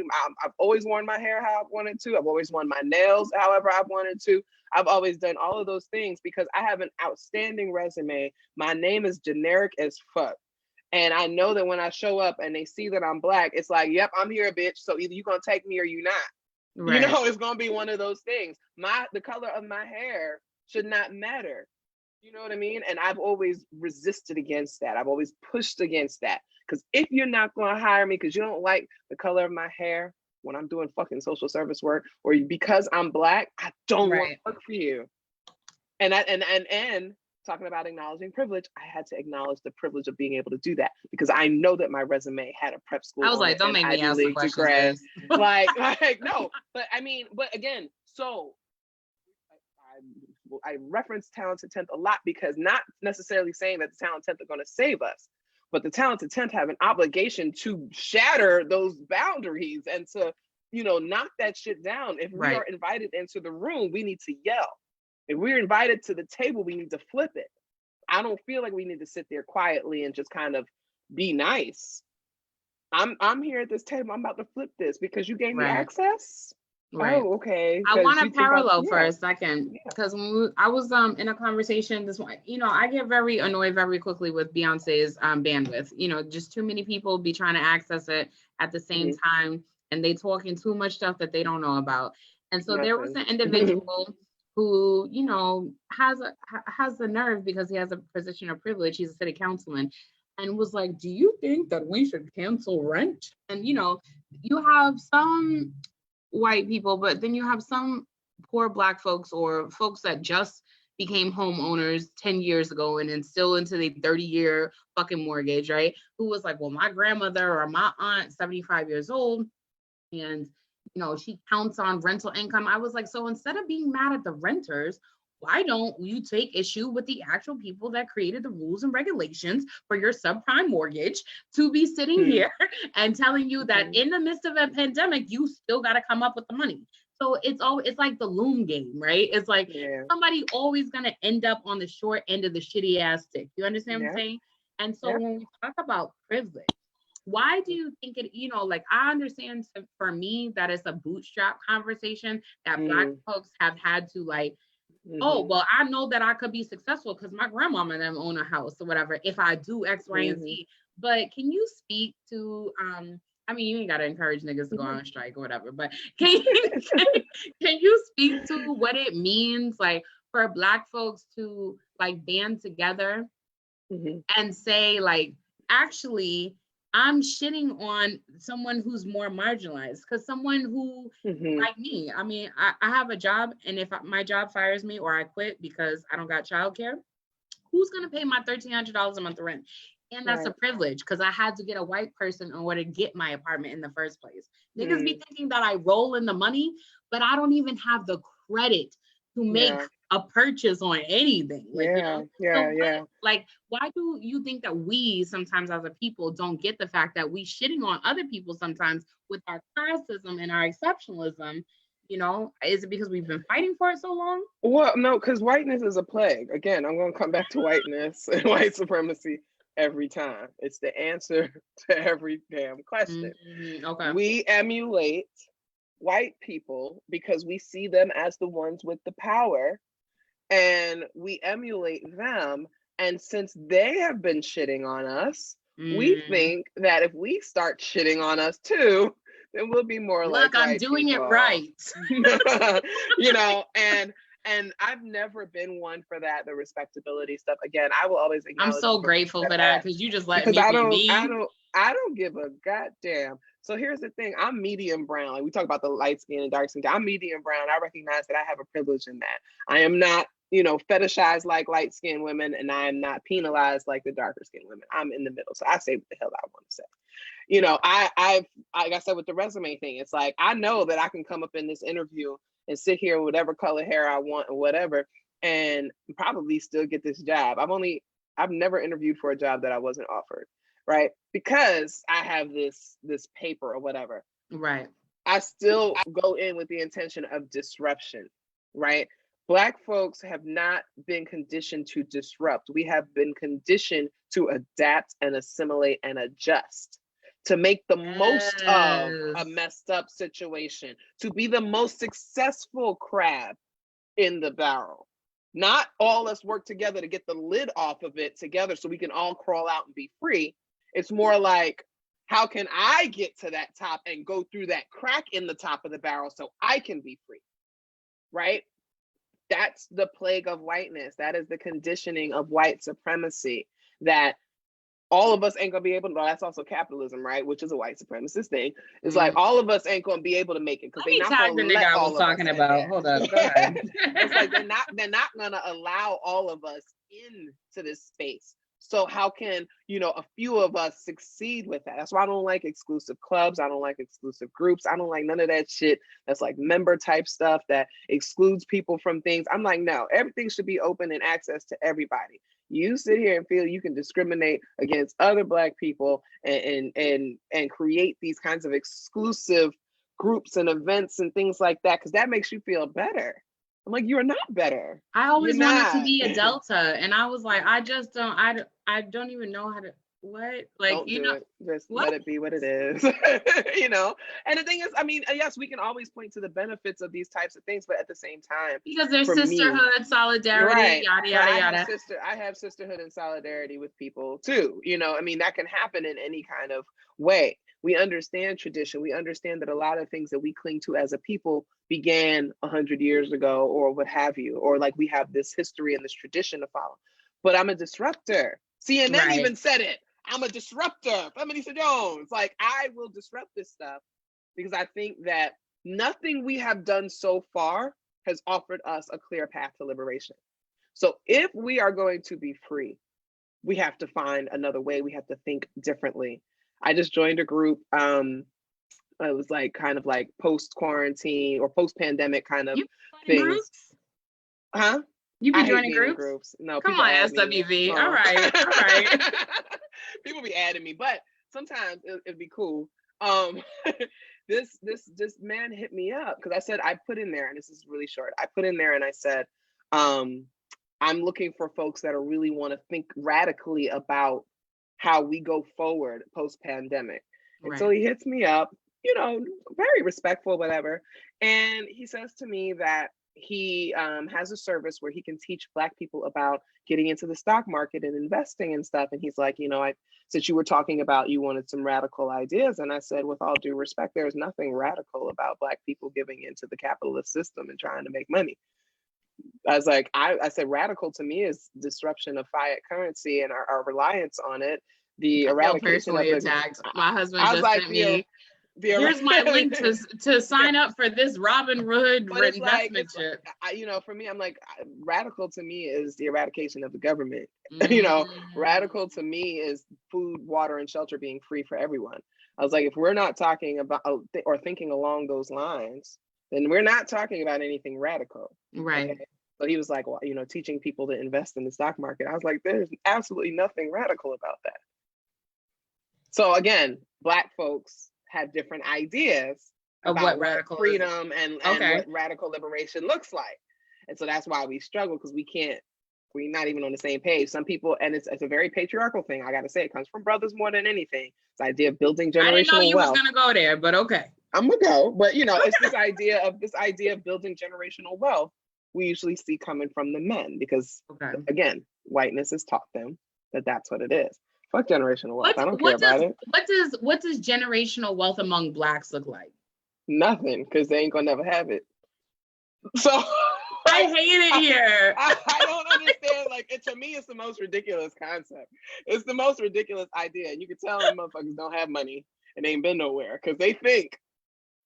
always worn my hair how I wanted to. I've always worn my nails however I wanted to. I've always done all of those things because I have an outstanding resume. My name is generic as fuck. And I know that when I show up and they see that I'm Black, it's like, yep, I'm here, bitch. So either you're going to take me or you're not. Right. It's going to be one of those things. The color of my hair should not matter. You know what I mean? And I've always resisted against that. I've always pushed against that. Because if you're not going to hire me because you don't like the color of my hair when I'm doing fucking social service work, or because I'm Black, I don't want to work for you. And talking about acknowledging privilege, I had to acknowledge the privilege of being able to do that, because I know that my resume had a prep school. I was like, don't make me ask the questions. like no, but again, so I reference Talented 10th a lot, because not necessarily saying that the Talented 10th are going to save us, but the Talented 10th have an obligation to shatter those boundaries and to, knock that shit down. If we are invited into the room, we need to yell. If we're invited to the table, we need to flip it. I don't feel like we need to sit there quietly and just kind of be nice. I'm here at this table. I'm about to flip this because you gave me access. Right. Oh, okay. I want to parallel for a second, because when I was in a conversation this one, I get very annoyed very quickly with Beyonce's bandwidth. Just too many people be trying to access it at the same time, and they talking too much stuff that they don't know about. And so there was an individual who, has the nerve, because he has a position of privilege. He's a city councilman, and was like, do you think that we should cancel rent? And, you have some white people, but then you have some poor Black folks or folks that just became homeowners 10 years ago and then still into the 30-year fucking mortgage, right? Who was like, well, my grandmother or my aunt, 75 years old, and she counts on rental income. I was like, so instead of being mad at the renters, why don't you take issue with the actual people that created the rules and regulations for your subprime mortgage to be sitting here and telling you that in the midst of a pandemic, you still got to come up with the money. So it's like the loom game, right? It's like somebody always going to end up on the short end of the shitty ass stick. You understand what I'm saying? And so when we talk about privilege, why do you think it, like I understand for me that it's a bootstrap conversation that Black folks have had to like, oh, well, I know that I could be successful because my grandmama and them own a house or whatever if I do X, Y, and Z. But can you speak to, I mean, you ain't got to encourage niggas to go on strike or whatever, but can you speak to what it means like for Black folks to like band together and say like, actually, I'm shitting on someone who's more marginalized because someone who like me, I mean, I have a job and if my job fires me or I quit because I don't got childcare, who's going to pay my $1,300 a month rent? And that's a privilege because I had to get a white person in order to get my apartment in the first place. Niggas be thinking that I roll in the money, but I don't even have the credit to make a purchase on anything. Like, like, why do you think that we sometimes as a people don't get the fact that we shitting on other people sometimes with our classism and our exceptionalism? Is it because we've been fighting for it so long? Well, no, because whiteness is a plague. Again, I'm going to come back to whiteness and white supremacy every time. It's the answer to every damn question. We emulate white people because we see them as the ones with the power and we emulate them. And since they have been shitting on us, we think that if we start shitting on us too, then we'll be more like I'm doing people. It right. And I've never been one for that, the respectability stuff. Again, I will always acknowledge. I'm so grateful for that because you just let me be me. I don't give a goddamn. So here's the thing. I'm medium brown. Like we talk about the light skin and dark skin. I'm medium brown. I recognize that I have a privilege in that. I am not, fetishized like light skinned women, and I am not penalized like the darker skinned women. I'm in the middle. So I say what the hell I want to say. I've like I said with the resume thing, it's like I know that I can come up in this interview and sit here with whatever color hair I want or whatever, and probably still get this job. I've never interviewed for a job that I wasn't offered, right? Because I have this paper or whatever. Right. I still go in with the intention of disruption, right? Black folks have not been conditioned to disrupt. We have been conditioned to adapt and assimilate and adjust, to make the most of a messed up situation, to be the most successful crab in the barrel. Not all us work together to get the lid off of it together so we can all crawl out and be free. It's more like, how can I get to that top and go through that crack in the top of the barrel so I can be free, right? That's the plague of whiteness. That is the conditioning of white supremacy, that all of us ain't gonna be able to, well, that's also capitalism, right? Which is a white supremacist thing. It's like all of us ain't gonna be able to make it because they're not gonna let all of us in there. Hold up, go ahead. It's like they're not gonna allow all of us into this space. So how can, a few of us succeed with that? That's why I don't like exclusive clubs. I don't like exclusive groups. I don't like none of that shit. That's like member type stuff that excludes people from things. I'm like, no, everything should be open and access to everybody. You sit here and feel you can discriminate against other Black people and create these kinds of exclusive groups and events and things like that because that makes you feel better. I'm like, you're not better. I always wanted to be a Delta, and I was like, I just don't. I don't even know how to. What? Like, don't do it. Just let it be what it is. And the thing is, I mean, yes, we can always point to the benefits of these types of things, but at the same time, because there's sisterhood, solidarity, right, yada yada yada. I have sisterhood and solidarity with people too. I mean, that can happen in any kind of way. We understand tradition. We understand that a lot of things that we cling to as a people began 100 years ago or what have you, or like we have this history and this tradition to follow. But I'm a disruptor. CNN even said it. I'm a disruptor. Feminista Jones. Like, I will disrupt this stuff because I think that nothing we have done so far has offered us a clear path to liberation. So if we are going to be free, we have to find another way. We have to think differently. I just joined a group. It was like kind of like post-quarantine or post-pandemic kind of things. Groups? Huh? You be joining groups? No, come on, SWV. All right, all right. People be adding me, but sometimes it'd be cool. This man hit me up because I said I put in there, and this is really short. I put in there and I said, I'm looking for folks that really want to think radically about how we go forward post-pandemic. And so he hits me up, you know, very respectful, whatever. And he says to me that he has a service where he can teach Black people about getting into the stock market and investing and stuff. And he's like, you know, since you were talking about you wanted some radical ideas. And I said, with all due respect, there's nothing radical about Black people giving into the capitalist system and trying to make money. I was like, I said, radical to me is disruption of fiat currency and our reliance on it. The eradication of attacked. My husband just sent me. Here's my link to sign up for this Robinhood investment shit. You know, for me, I'm like, radical to me is the eradication of the government. You know, radical to me is food, water, and shelter being free for everyone. I was like, if we're not talking about or thinking along those lines, then we're not talking about anything radical. Right. Okay? So he was like, well, you know, teaching people to invest in the stock market. I was like, there's absolutely nothing radical about that. So again, Black folks have different ideas of about what radical freedom and what radical liberation looks like. And so that's why we struggle, because we're not even on the same page. Some people, and it's a very patriarchal thing, I gotta say, it comes from brothers more than anything. It's the idea of building generational wealth. I didn't know you was gonna go there, but okay. I'm gonna go, but you know, it's this idea of building generational wealth we usually see coming from the men, because again, whiteness has taught them that that's what it is. Fuck generational wealth. I don't care about it. What does generational wealth among Blacks look like? Nothing, because they ain't gonna never have it. So I hate it here. I don't understand. Like, to me, it's the most ridiculous concept. It's the most ridiculous idea. And you can tell them motherfuckers don't have money and they ain't been nowhere, because they think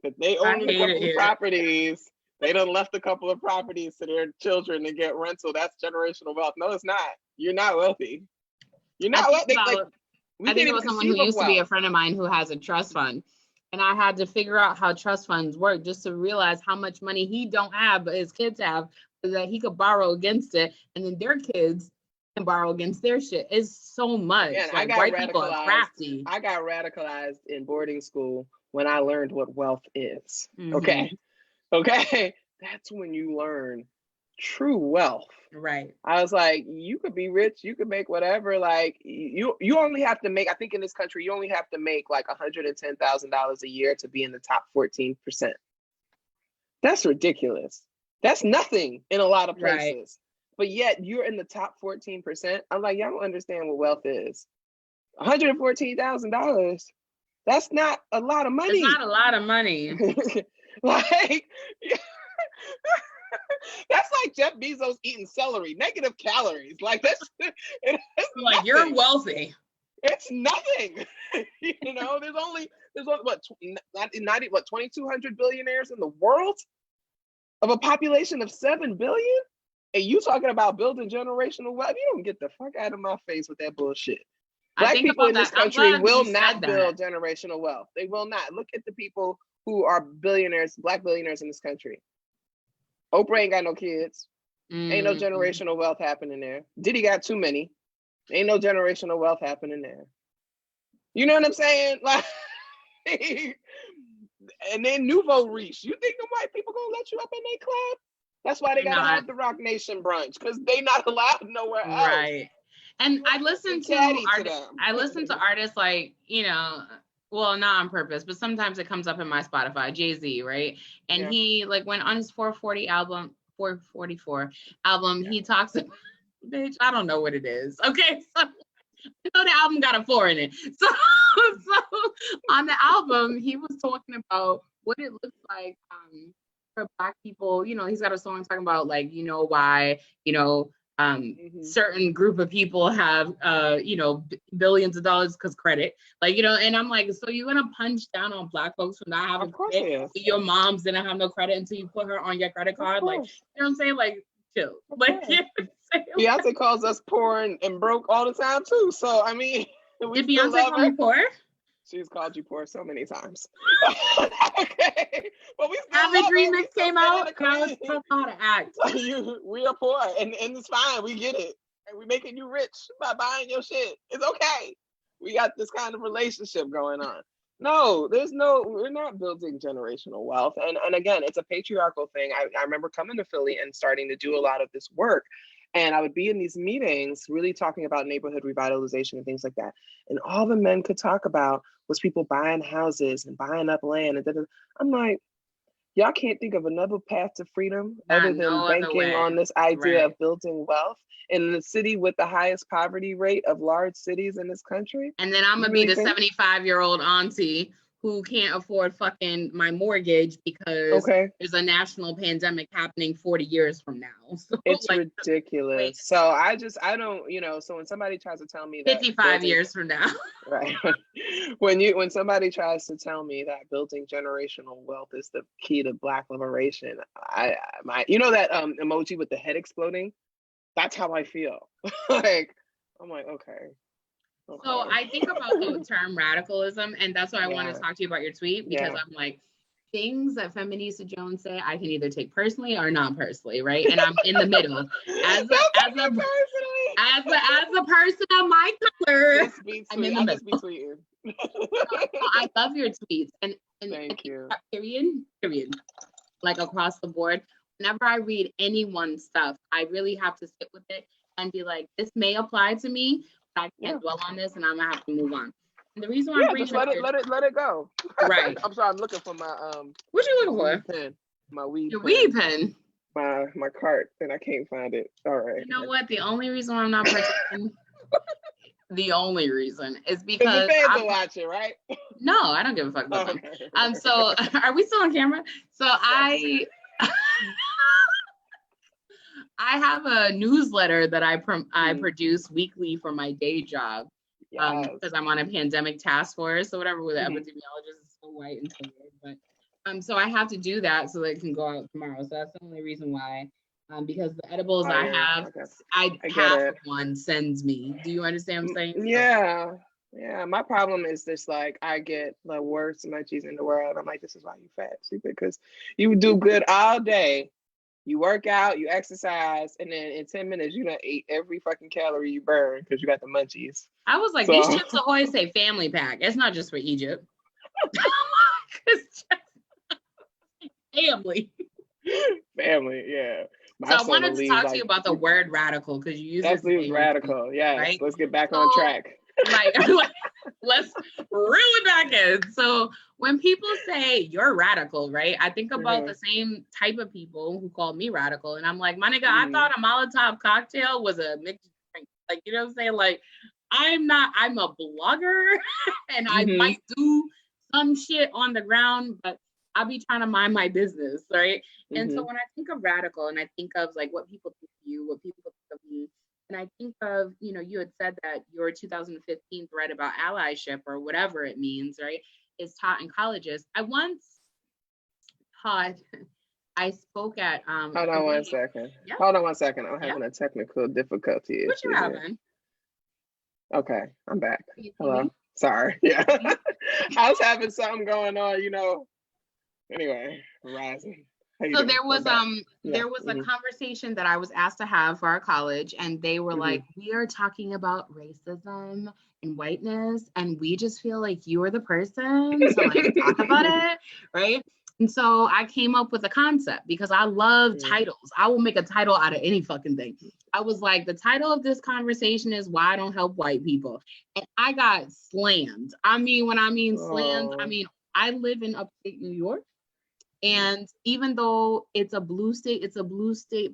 that they own a couple of properties. They done left a couple of properties to their children to get rental. That's generational wealth. No, it's not. You're not wealthy. You're not wealthy. I think it was someone who used to be a friend of mine who has a trust fund. And I had to figure out how trust funds work just to realize how much money he don't have, but his kids have, so that he could borrow against it. And then their kids can borrow against their shit. It's so much. Yeah, like, white people are crafty. I got radicalized in boarding school when I learned what wealth is. Okay. That's when you learn true wealth. Right. I was like, you could be rich, you could make whatever. Like, you only have to make, I think in this country, you only have to make like $110,000 a year to be in the top 14%. That's ridiculous. That's nothing in a lot of places. Right. But yet you're in the top 14%. I'm like, y'all don't understand what wealth is. $114,000. That's not a lot of money. It's not a lot of money. Like, that's like Jeff Bezos eating celery, negative calories. Like, that's like, you're wealthy. It's nothing. You know, there's what 2,200 billionaires in the world of a population of 7 billion, and you talking about building generational wealth? You don't get the fuck out of my face with that bullshit. Black people in this country will not build generational wealth. They will not. Look at the people who are billionaires, Black billionaires in this country. Oprah ain't got no kids. Ain't no generational wealth happening there. Diddy got too many. Ain't no generational wealth happening there. You know what I'm saying? Like, and then nouveau riche. You think the white people gonna let you up in their club? That's why they gotta have the Rock Nation brunch, because they not allowed nowhere else. Right. And I listen to artists like, you know, well, not on purpose, but sometimes it comes up in my Spotify, Jay-Z, right? And he, like, when on his 444 album, he talks about, bitch, I don't know what it is. Okay, so I know the album got a 4 in it. So on the album, he was talking about what it looks like for Black people. You know, he's got a song talking about, like, you know, why, you know, certain group of people have, billions of dollars because credit, and I'm like, so you're gonna punch down on Black folks for not having credit? Your mom's didn't have no credit until you put her on your credit card. You know what I'm saying? Like, chill. Beyonce calls us poor and broke all the time too. So I mean, did Beyonce call me poor? She's called you poor so many times. Okay, but we still Savage Remix came out. I was taught how to act. We are poor, and it's fine. We get it, and we're making you rich by buying your shit. It's okay. We got this kind of relationship going on. No, we're not building generational wealth. And again, it's a patriarchal thing. I remember coming to Philly and starting to do a lot of this work. And I would be in these meetings really talking about neighborhood revitalization and things like that. And all the men could talk about was people buying houses and buying up land. And I'm like, y'all can't think of another path to freedom other than banking on this idea of building wealth in the city with the highest poverty rate of large cities in this country. And then I'm gonna be the 75-year-old auntie who can't afford fucking my mortgage because there's a national pandemic happening 40 years from now. So, it's ridiculous. So I don't, so when somebody tries to tell me that 55 years from now, right? When somebody tries to tell me that building generational wealth is the key to Black liberation, that emoji with the head exploding, that's how I feel. I'm like, okay. So I think about the term radicalism, and that's why I want to talk to you about your tweet, because I'm like, things that Feminista Jones say, I can either take personally or not personally, right? And I'm in the middle. As a person of my color, I'm in the middle. I love your tweets, and thank you. Period. Like across the board, whenever I read anyone's stuff, I really have to sit with it and be like, this may apply to me. I can't dwell on this, and I'm gonna have to move on. And the reason why I'm bringing let it go. Right. I'm sorry. I'm looking for my What you looking for? Pen. My weed. Your weed pen. My cart, and I can't find it. All right. You know what? The only reason why I'm not protecting. The only reason is because the fans are watching, right? No, I don't give a fuck about them. So are we still on camera? So I have a newsletter that I produce weekly for my day job, because I'm on a pandemic task force or whatever with the epidemiologist. It's so white and so weird, but so I have to do that so that it can go out tomorrow. So that's the only reason why. Because the edibles I have, half of one sends me. Do you understand what I'm saying? Yeah. My problem is this: like, I get the worst munchies in the world. I'm like, this is why you fat, stupid, because you do good all day. You work out, you exercise, and then in 10 minutes, you done ate every fucking calorie you burn because you got the munchies. I was like, these Chips Ahoy say family pack. It's not just for Egypt. It's just family. Family, yeah. So I wanted to talk to you about the word radical, because you use it. That's radical, yes. Right? Let's get back on track. Let's reel it back in. So when people say you're radical, right? I think about the same type of people who call me radical, and I'm like, my nigga, I thought a Molotov cocktail was a mixed drink. Like, you know what I'm saying? Like, I'm a blogger, and I might do some shit on the ground, but I'll be trying to mind my business, right? And so when I think of radical, and I think of like what people think of you, what people think of me, and I think of, you had said that your 2015 thread about allyship, or whatever it means, right, is taught in colleges. I once spoke at Hold on one second. Yeah. Hold on one second. I'm having a technical difficulty. What you having? Okay, I'm back. Hello. Sorry. Yeah. I was having something going on, Anyway, rising. So there was a conversation that I was asked to have for our college, and they were like, we are talking about racism and whiteness, and we just feel like you are the person to like talk about it, right? And so I came up with a concept, because I love titles. I will make a title out of any fucking thing. I was like, the title of this conversation is Why I Don't Help White People. And I got slammed. I mean, when I mean slammed, I mean, I live in upstate New York. And even though it's a blue state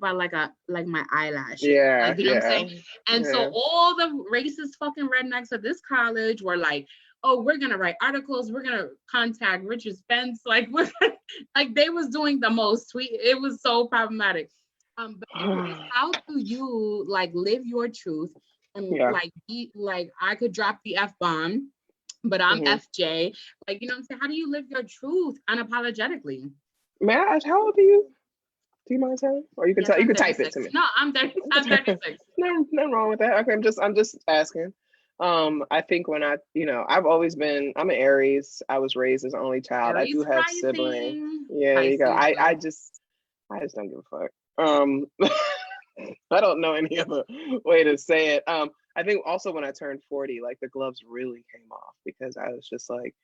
by like my eyelash. Yeah. Like, you know what I'm saying? And so all the racist fucking rednecks at this college were like, oh, we're gonna write articles, we're gonna contact Richard Spence. Like, like they was doing the most tweet. It was so problematic. But how do you like live your truth and like be like, I could drop the F-bomb, but I'm FJ. Like, you know what I'm saying? How do you live your truth unapologetically? May I ask, how old are you? Do you mind telling? Or you can tell, you can type it to me. No, I'm 36. Nothing wrong with that. Okay, I'm just asking. I think when I've always been, I'm an Aries. I was raised as an only child. Aries I do have rising. siblings. Yeah, there you go. I just don't give a fuck. I don't know any other way to say it. I think also when I turned 40, like the gloves really came off because I was just like,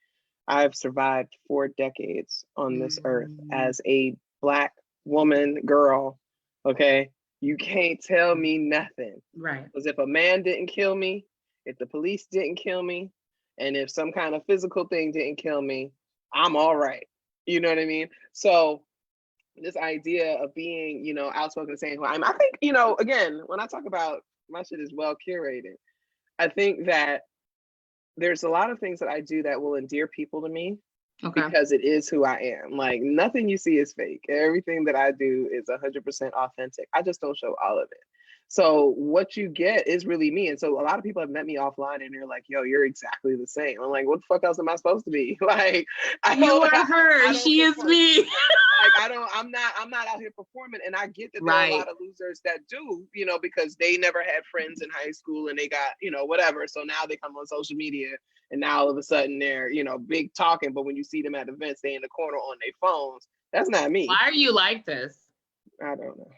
I've survived 4 decades on this earth as a Black woman, girl. Okay, you can't tell me nothing. Right. Because if a man didn't kill me, if the police didn't kill me, and if some kind of physical thing didn't kill me, I'm all right. You know what I mean? So this idea of being, outspoken and saying who I am, I think, again, when I talk about my shit is well curated, I think that there's a lot of things that I do that will endear people to me because it is who I am. Like nothing you see is fake. Everything that I do is 100% authentic. I just don't show all of it. So what you get is really me. And so a lot of people have met me offline and they're like, yo, you're exactly the same. I'm like, what the fuck else am I supposed to be? Like, you are her. She is me. Like, I'm not out here performing. And I get that there are a lot of losers that do, because they never had friends in high school and they got, whatever. So now they come on social media and now all of a sudden they're, big talking. But when you see them at events, they in the corner on their phones. That's not me. Why are you like this? I don't know.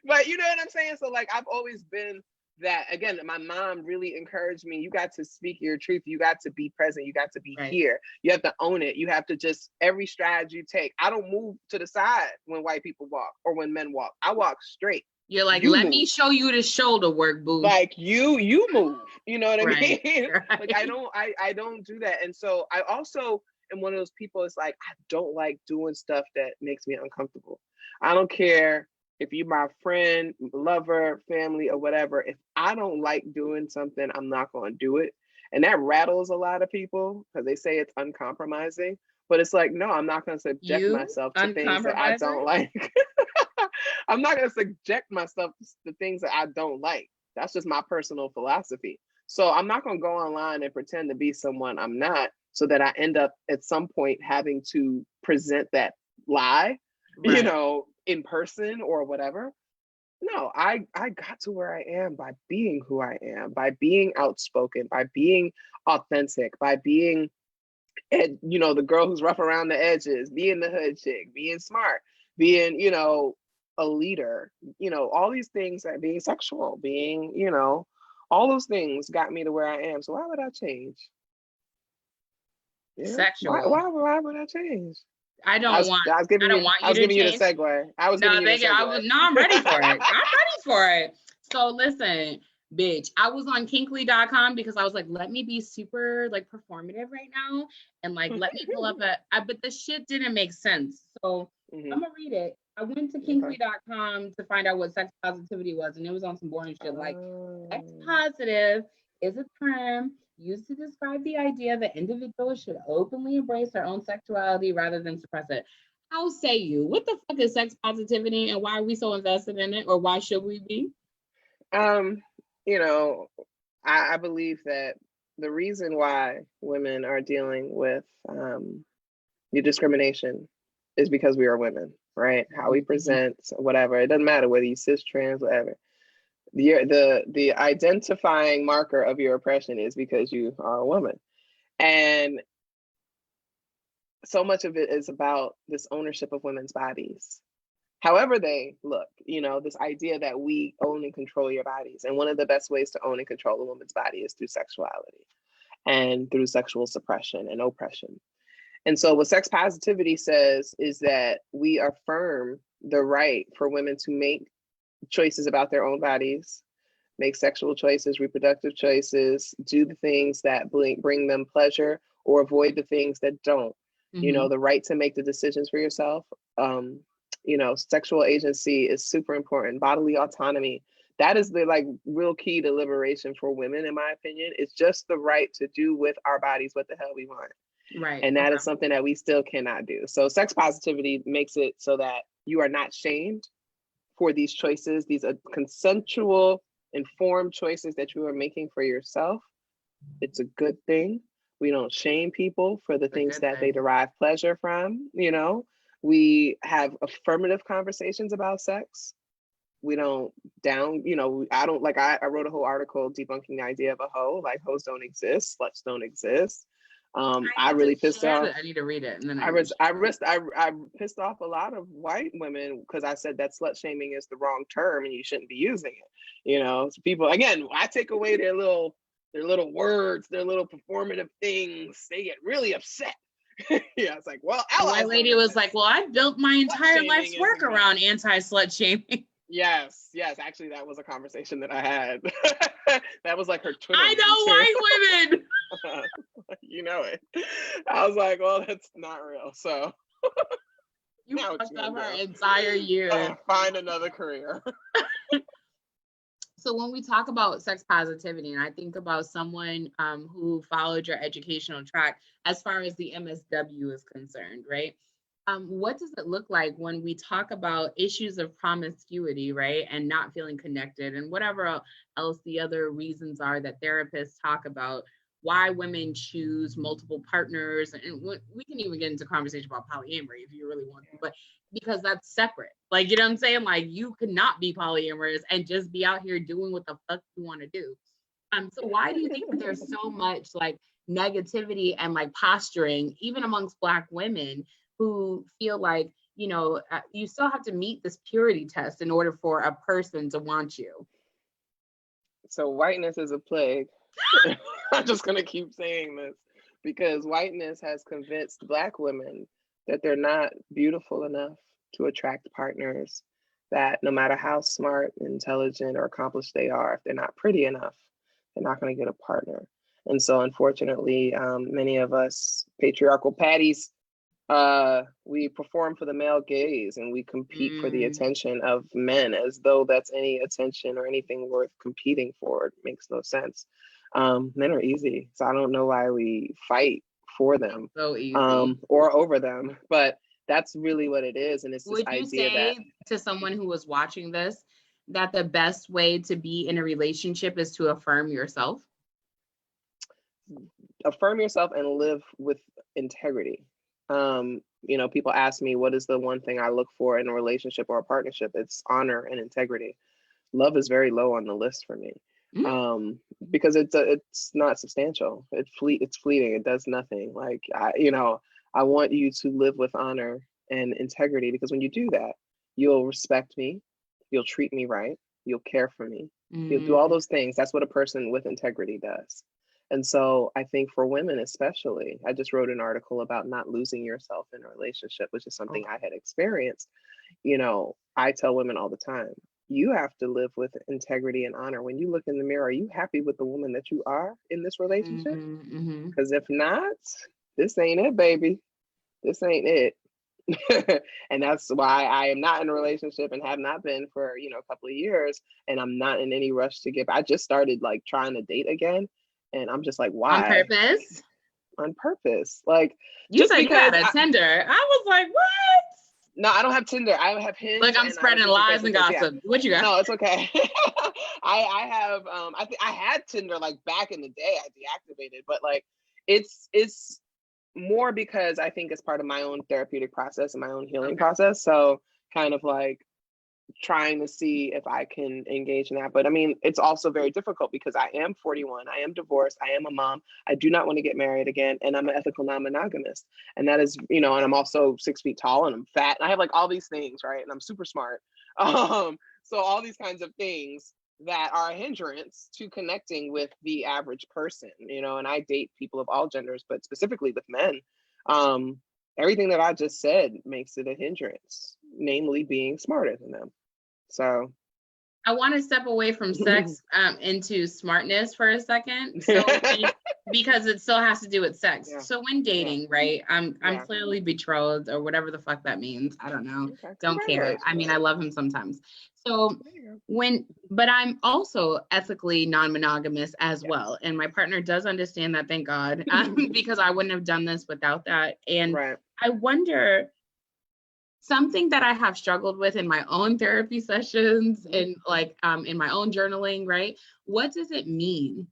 But you know what I'm saying? So like, I've always been that. Again, my mom really encouraged me. You got to speak your truth. You got to be present. You got to be here. You have to own it. You have to just, every stride you take. I don't move to the side when white people walk or when men walk. I walk straight. You're like, let me show you the shoulder work, boo. Like you move. You know what I mean? Like I don't do that. And so I also am one of those people. It's like, I don't like doing stuff that makes me uncomfortable. I don't care if you're my friend, lover, family, or whatever. If I don't like doing something, I'm not going to do it. And that rattles a lot of people because they say it's uncompromising. But it's like, no, I'm not going to subject myself to things that I don't like. I'm not going to subject myself to things that I don't like. That's just my personal philosophy. So I'm not going to go online and pretend to be someone I'm not so that I end up at some point having to present that lie, in person or whatever. No, I got to where I am by being who I am, by being outspoken, by being authentic, by being, the girl who's rough around the edges, being the hood chick, being smart, being, a leader, all these things, that being sexual, being, all those things got me to where I am. So why would I change? Sexual. Why would I change? I was giving you the segue. I'm ready for it. I'm ready for it. So listen, bitch, I was on kinkly.com because I was like, let me be super like performative right now. And like, let me pull up but the shit didn't make sense. So I'm gonna read it. I went to kinkly.com to find out what sex positivity was. And it was on some boring shit like sex positive is a term used to describe the idea that individuals should openly embrace their own sexuality rather than suppress it. How say you? What the fuck is sex positivity and why are we so invested in it, or why should we be? I believe that the reason why women are dealing with the discrimination is because we are women, right? How we present, whatever. It doesn't matter whether you cis, trans, whatever. The identifying marker of your oppression is because you are a woman. And so much of it is about this ownership of women's bodies. However they look, this idea that we own and control your bodies. And one of the best ways to own and control a woman's body is through sexuality and through sexual suppression and oppression. And so what sex positivity says is that we affirm the right for women to make choices about their own bodies, make sexual choices, reproductive choices, do the things that bring them pleasure or avoid the things that don't. The right to make the decisions for yourself. Sexual agency is super important. Bodily autonomy. That is the real key to liberation for women, in my opinion. It's just the right to do with our bodies what the hell we want. Right. And that is something that we still cannot do. So sex positivity makes it so that you are not shamed for these choices, these consensual, informed choices that you are making for yourself. It's a good thing. We don't shame people for the things that they derive pleasure from, you know. We have affirmative conversations about sex. We don't you know, I don't like, I wrote a whole article debunking the idea of a hoe, like hoes don't exist, sluts don't exist. I really pissed off. I need to read it. And then I pissed off a lot of white women because I said that slut shaming is the wrong term and you shouldn't be using it. You know, so people, again, I take away their little words, their little performative things, they get really upset. Yeah, it's like, well, the white lady was like, well, I built my entire life's work around anti-slut shaming. Yes, actually, that was a conversation that I had. That was like her Twitter. I know white women. You know it. I was like, well, that's not real. So you fucked up her entire year. Find another career. So when we talk about sex positivity, and I think about someone who followed your educational track as far as the MSW is concerned, right? What does it look like when we talk about issues of promiscuity, right? And not feeling connected and whatever else the other reasons are that therapists talk about, why women choose multiple partners. And we can even get into conversation about polyamory if you really want to, but because that's separate. Like, you know what I'm saying? Like, you could not be polyamorous and just be out here doing what the fuck you want to do. So why do you think that there's so much like negativity and like posturing, even amongst Black women, who feel like, you know, you still have to meet this purity test in order for a person to want you? So whiteness is a plague. I'm just going to keep saying this because whiteness has convinced Black women that they're not beautiful enough to attract partners, that no matter how smart, intelligent, or accomplished they are, if they're not pretty enough, they're not going to get a partner. And so unfortunately, many of us patriarchal patties, we perform for the male gaze and we compete for the attention of men as though that's any attention or anything worth competing for. It makes no sense. Men are easy, so I don't know why we fight for them or over them, but that's really what it is. And it's this idea that— Would you say to someone who was watching this that the best way to be in a relationship is to affirm yourself? Affirm yourself and live with integrity. You know, people ask me, what is the one thing I look for in a relationship or a partnership? It's honor and integrity. Love is very low on the list for me. Because it's not substantial. It's fleeting. It does nothing. Like, I want you to live with honor and integrity, because when you do that, you'll respect me, you'll treat me right, you'll care for me, you'll do all those things. That's what a person with integrity does. And so I think for women especially, I just wrote an article about not losing yourself in a relationship, which is something I had experienced. You know, I tell women all the time, you have to live with integrity and honor. When you look in the mirror, are you happy with the woman that you are in this relationship? Because if not, this ain't it, baby. This ain't it. And that's why I am not in a relationship and have not been for, a couple of years. And I'm not in any rush to I just started like trying to date again. And I'm just like, why? On purpose? On purpose. Like, you said you had a Tinder. I was like, what? No, I don't have Tinder. I have Hinge. Like, I'm spreading lies and gossip. Yeah. What you got? No, it's okay. I have I had Tinder like back in the day. I deactivated, but like it's more because I think it's part of my own therapeutic process and my own healing process. So kind of like trying to see if I can engage in that. But I mean, it's also very difficult because I am 41, I am divorced, I am a mom, I do not want to get married again, and I'm an ethical non-monogamist. And that is, and I'm also 6 feet tall and I'm fat and I have like all these things, right? And I'm super smart. So all these kinds of things that are a hindrance to connecting with the average person, and I date people of all genders, but specifically with men. Everything that I just said makes it a hindrance, namely being smarter than them. So I want to step away from sex into smartness for a second. So because it still has to do with sex. Yeah. So when dating, right? I'm clearly betrothed or whatever the fuck that means. I don't know. Okay. Don't care. I mean, I love him sometimes. So but I'm also ethically non-monogamous as well. And my partner does understand that, thank God, because I wouldn't have done this without that. And I wonder, something that I have struggled with in my own therapy sessions and like in my own journaling, right? What does it mean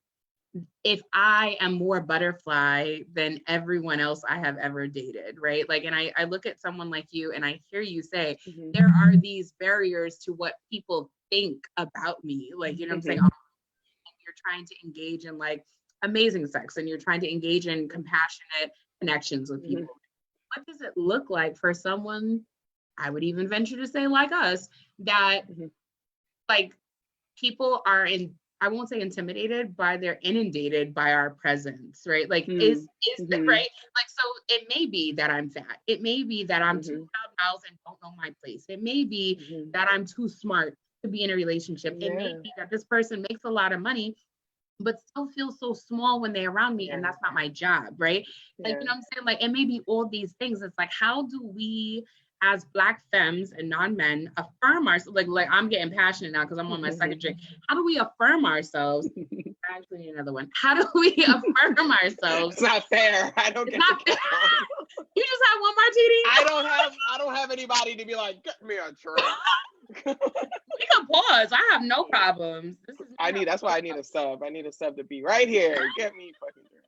if I am more butterfly than everyone else I have ever dated, right? Like, and I look at someone like you and I hear you say, there are these barriers to what people think about me. Like, you know what I'm saying? You're trying to engage in like amazing sex and you're trying to engage in compassionate connections with people. What does it look like for someone, I would even venture to say like us, that like people are in, I won't say intimidated, but they're inundated by our presence, right? Like is that right? Like, so it may be that I'm fat. It may be that I'm too loud and don't know my place. It may be that I'm too smart to be in a relationship. It may be that this person makes a lot of money, but still feel so small when they're around me, and that's not my job, right? Like, you know what I'm saying? Like, it may be all these things. It's like, how do we, as Black femmes and non-men, affirm ourselves? Like I'm getting passionate now because I'm on my second drink. How do we affirm ourselves? I actually need another one. How do we affirm ourselves? It's not fair. I don't get not fair. You just have one martini? I don't have anybody to be like, get me a drink. We can pause. I have no problems. That's why I need a sub. I need a sub to be right here. Get me a fucking drink.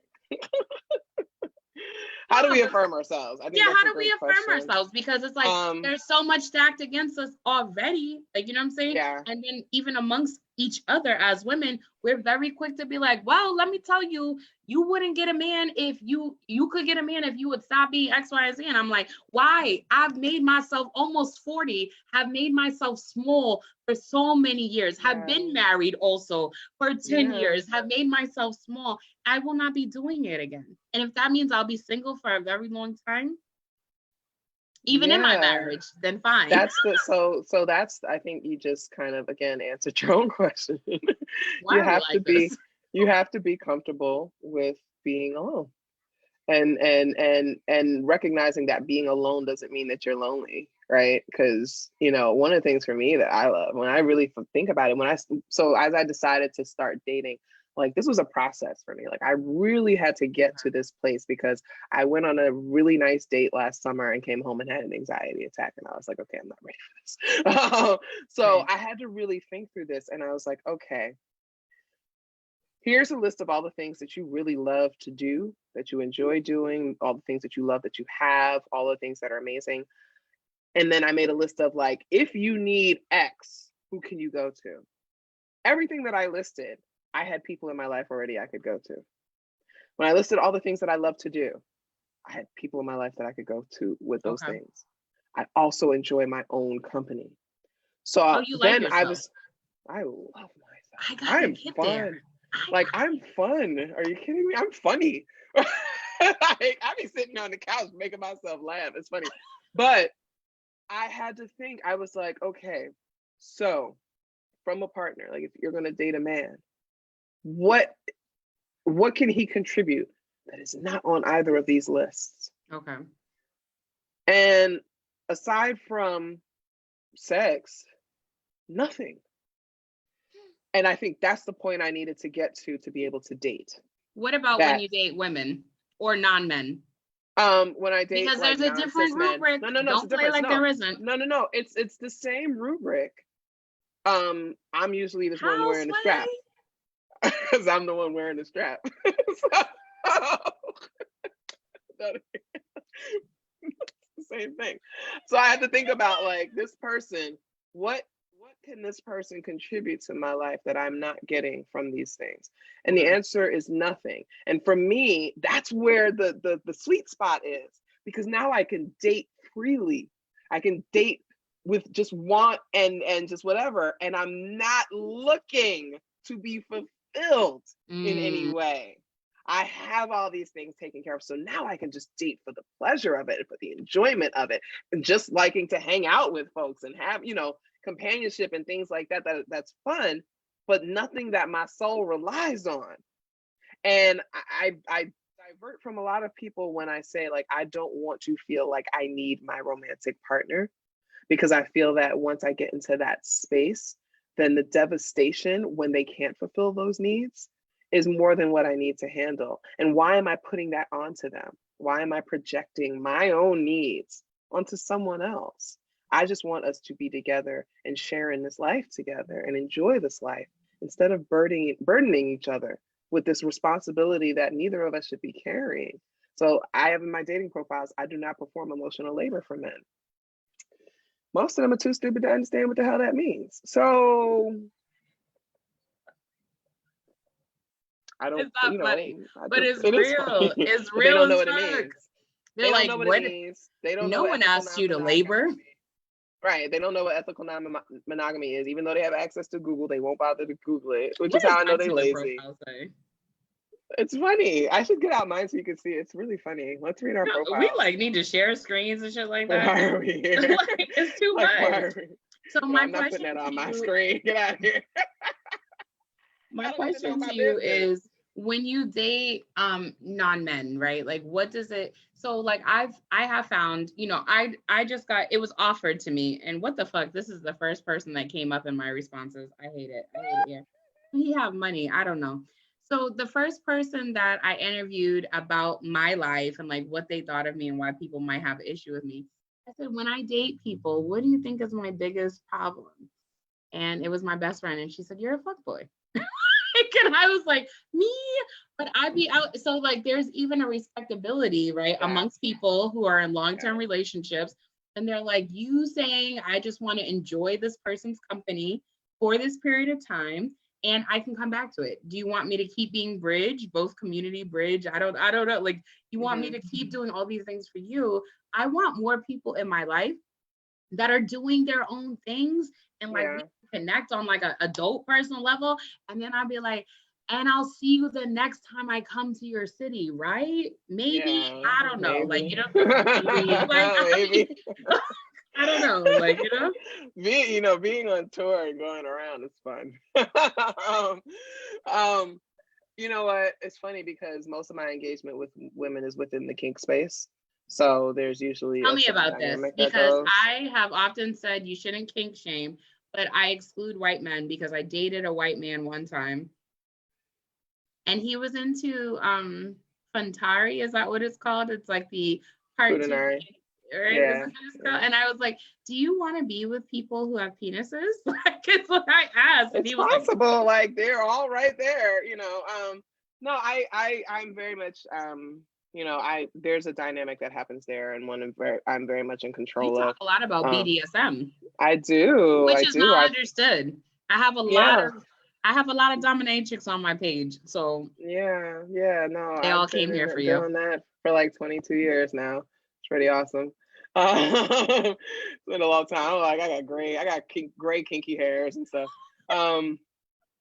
How do we affirm ourselves? How do we affirm ourselves? Because it's like there's so much stacked against us already. Like, you know what I'm saying? Yeah. And then even amongst each other as women, we're very quick to be like, well, let me tell you, you wouldn't get a man if you could get a man if you would stop being X, Y, and Z. And I'm like, why? I've made myself almost 40, have made myself small for so many years, have been married also for 10 years, have made myself small. I will not be doing it again. And if that means I'll be single for a very long time, even in my marriage, then fine. That's so that's, I think you just kind of again answered your own question. You have to be comfortable with being alone. And recognizing that being alone doesn't mean that you're lonely, right? Because, you know, one of the things for me that I love, when I really think about it, so as I decided to start dating, like this was a process for me. Like I really had to get to this place because I went on a really nice date last summer and came home and had an anxiety attack. And I was like, okay, I'm not ready for this. So I had to really think through this. And I was like, okay, here's a list of all the things that you really love to do, that you enjoy doing, all the things that you love that you have, all the things that are amazing. And then I made a list of like, if you need X, who can you go to? Everything that I listed, I had people in my life already I could go to. When I listed all the things that I love to do, I had people in my life that I could go to with those things. I also enjoy my own company. So I love myself. I'm fun. I'm fun. Are you kidding me? I'm funny. I be sitting on the couch making myself laugh. It's funny. But I had to think, I was like, okay, so from a partner, like if you're gonna date a man, what can he contribute that is not on either of these lists? Okay. And aside from sex, nothing. And I think that's the point I needed to get to be able to date. What about when you date women or non-men? When I date, because like there's a different rubric. No, don't play like there isn't. No. It's the same rubric. I'm usually the one wearing the strap. Because I'm the one wearing the strap. It's the same thing. So I had to think about like this person, what can this person contribute to my life that I'm not getting from these things? And the answer is nothing. And for me, that's where the sweet spot is, because now I can date freely. I can date with just want and just whatever. And I'm not looking to be fulfilled in any way. I have all these things taken care of. So now I can just date for the pleasure of it, for the enjoyment of it, and just liking to hang out with folks and have, you know, companionship and things like that, that's fun, but nothing that my soul relies on. And I divert from a lot of people when I say like, I don't want to feel like I need my romantic partner, because I feel that once I get into that space, then the devastation when they can't fulfill those needs is more than what I need to handle. And why am I putting that onto them? Why am I projecting my own needs onto someone else. I just want us to be together and sharing this life together and enjoy this life instead of burdening each other with this responsibility that neither of us should be carrying. So I have in my dating profiles, I do not perform emotional labor for men. Most of them are too stupid to understand what the hell that means. So I don't, it's not funny, but it's it is real. funny. It's But they real don't know as what it fuck. means. They're They don't like, know what what? it means. They don't know No what one ethical asked you to non-monogamy labor. is. Right. They don't know what ethical non-monogamy is. Even though they have access to Google, they won't bother to Google it, which is how I know they lazy. It's funny. I should get out mine so you can see it. It's really funny. Let's read our profile. We like need to share screens and shit like that. Why are we here? Like, it's too much. So my I'm not putting that on my screen. Get out of here. My question to you is, when you date non-men, right? Like, what does it? So like I have found, you know, I just got, it was offered to me, and what the fuck? This is the first person that came up in my responses. I hate it. Yeah. He have money. I don't know. So the first person that I interviewed about my life and like what they thought of me and why people might have an issue with me, I said, when I date people, what do you think is my biggest problem? And it was my best friend, and she said, you're a fuckboy. And I was like, me? But I'd be out. So like, there's even a respectability, right, amongst people who are in long-term relationships. And they're like, you saying, I just want to enjoy this person's company for this period of time, and I can come back to it. Do you want me to keep being bridge, both community bridge? I don't know. Like, you want me to keep doing all these things for you? I want more people in my life that are doing their own things and like we connect on like an adult personal level. And then I'll be like, and I'll see you the next time I come to your city, right? Maybe, I don't know. Like, you know, maybe. I don't know, like, you know, being on tour and going around is fun. You know what? It's funny because most of my engagement with women is within the kink space. So there's usually tell me about this, because I have often said you shouldn't kink shame, but I exclude white men because I dated a white man one time, and he was into Funtari. Is that what it's called? It's like the cartoon. Right? Yeah. And I was like, do you want to be with people who have penises? Like, it's what I asked. It's possible. Like, they're all right there, you know. No, I'm very much you know, there's a dynamic that happens there, and I'm very much in control of. You talk a lot about BDSM. I do. Which is not understood. I have a lot of dominatrix on my page. So no. They all came here for you. Doing that for like 22 years now. It's pretty awesome. It's been a long time. Like, I got gray kinky hairs and stuff.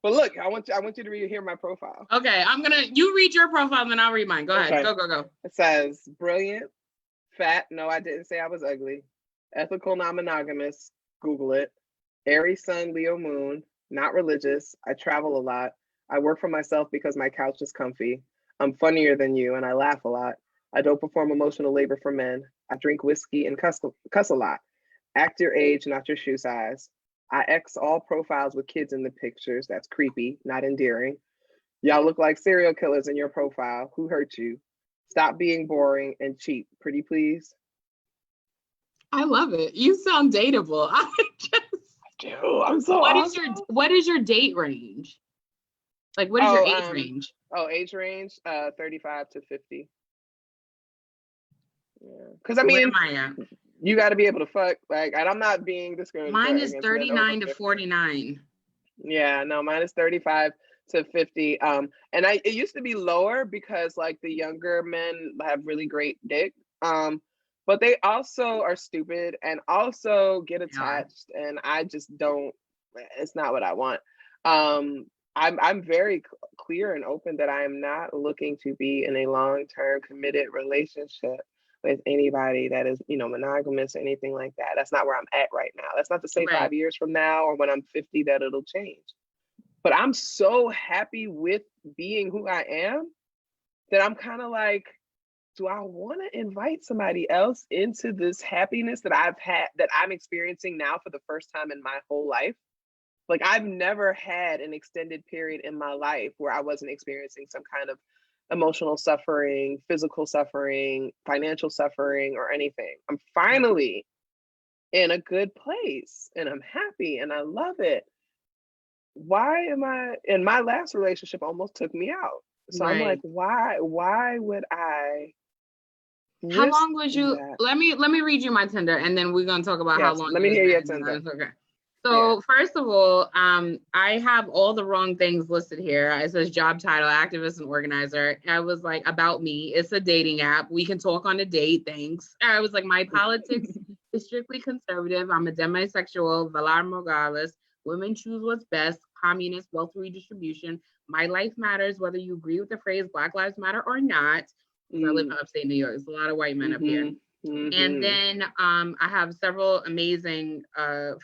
But look, I want you to hear my profile. Okay, you read your profile and then I'll read mine. Go ahead. Go. It says brilliant, fat. No, I didn't say I was ugly. Ethical, non-monogamous. Google it. Aries sun, Leo moon. Not religious. I travel a lot. I work for myself because my couch is comfy. I'm funnier than you and I laugh a lot. I don't perform emotional labor for men. I drink whiskey and cuss a lot. Act your age, not your shoe size. I X all profiles with kids in the pictures. That's creepy, not endearing. Y'all look like serial killers in your profile. Who hurt you? Stop being boring and cheap. Pretty please. I love it. You sound dateable. I do. I'm so awesome. What is your date range? Like, what is your age range? Age range, 35 to 50. Yeah. Because I mean, where am I at? You got to be able to fuck. Like, and I'm not being discriminatory. Mine is 39 to 49. Yeah, no, mine is 35 to 50. And it used to be lower because like the younger men have really great dick. But they also are stupid and also get attached, and I just don't. It's not what I want. I'm very clear and open that I am not looking to be in a long-term committed relationship with anybody that is, you know, monogamous or anything like that. That's not where I'm at right now. That's not to say 5 years from now or when I'm 50 that it'll change. But I'm so happy with being who I am that I'm kind of like, do I want to invite somebody else into this happiness that I've had, that I'm experiencing now for the first time in my whole life? Like, I've never had an extended period in my life where I wasn't experiencing some kind of emotional suffering, physical suffering, financial suffering, or anything. I'm finally in a good place and I'm happy and I love it. Why am I, and my last relationship almost took me out. So I'm like, why would I How risk long was you, that? let me read you my Tinder and then we're gonna talk about how long. Let me hear your Tinder. Okay. So first of all, I have all the wrong things listed here. It says job title, activist and organizer. I was like, about me, it's a dating app. We can talk on a date, thanks. I was like, my politics is strictly conservative. I'm a demisexual, Valar Morales. Women choose what's best, communist, wealth redistribution. My life matters, whether you agree with the phrase Black Lives Matter or not. Because I live in upstate New York. There's a lot of white men up here. And then I have several amazing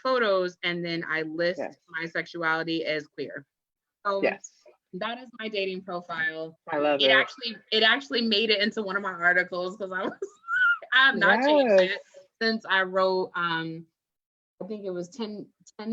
photos, and then I list my sexuality as queer. So that is my dating profile. I love it. It actually made it into one of my articles because I have not changed it since I wrote I think it was 10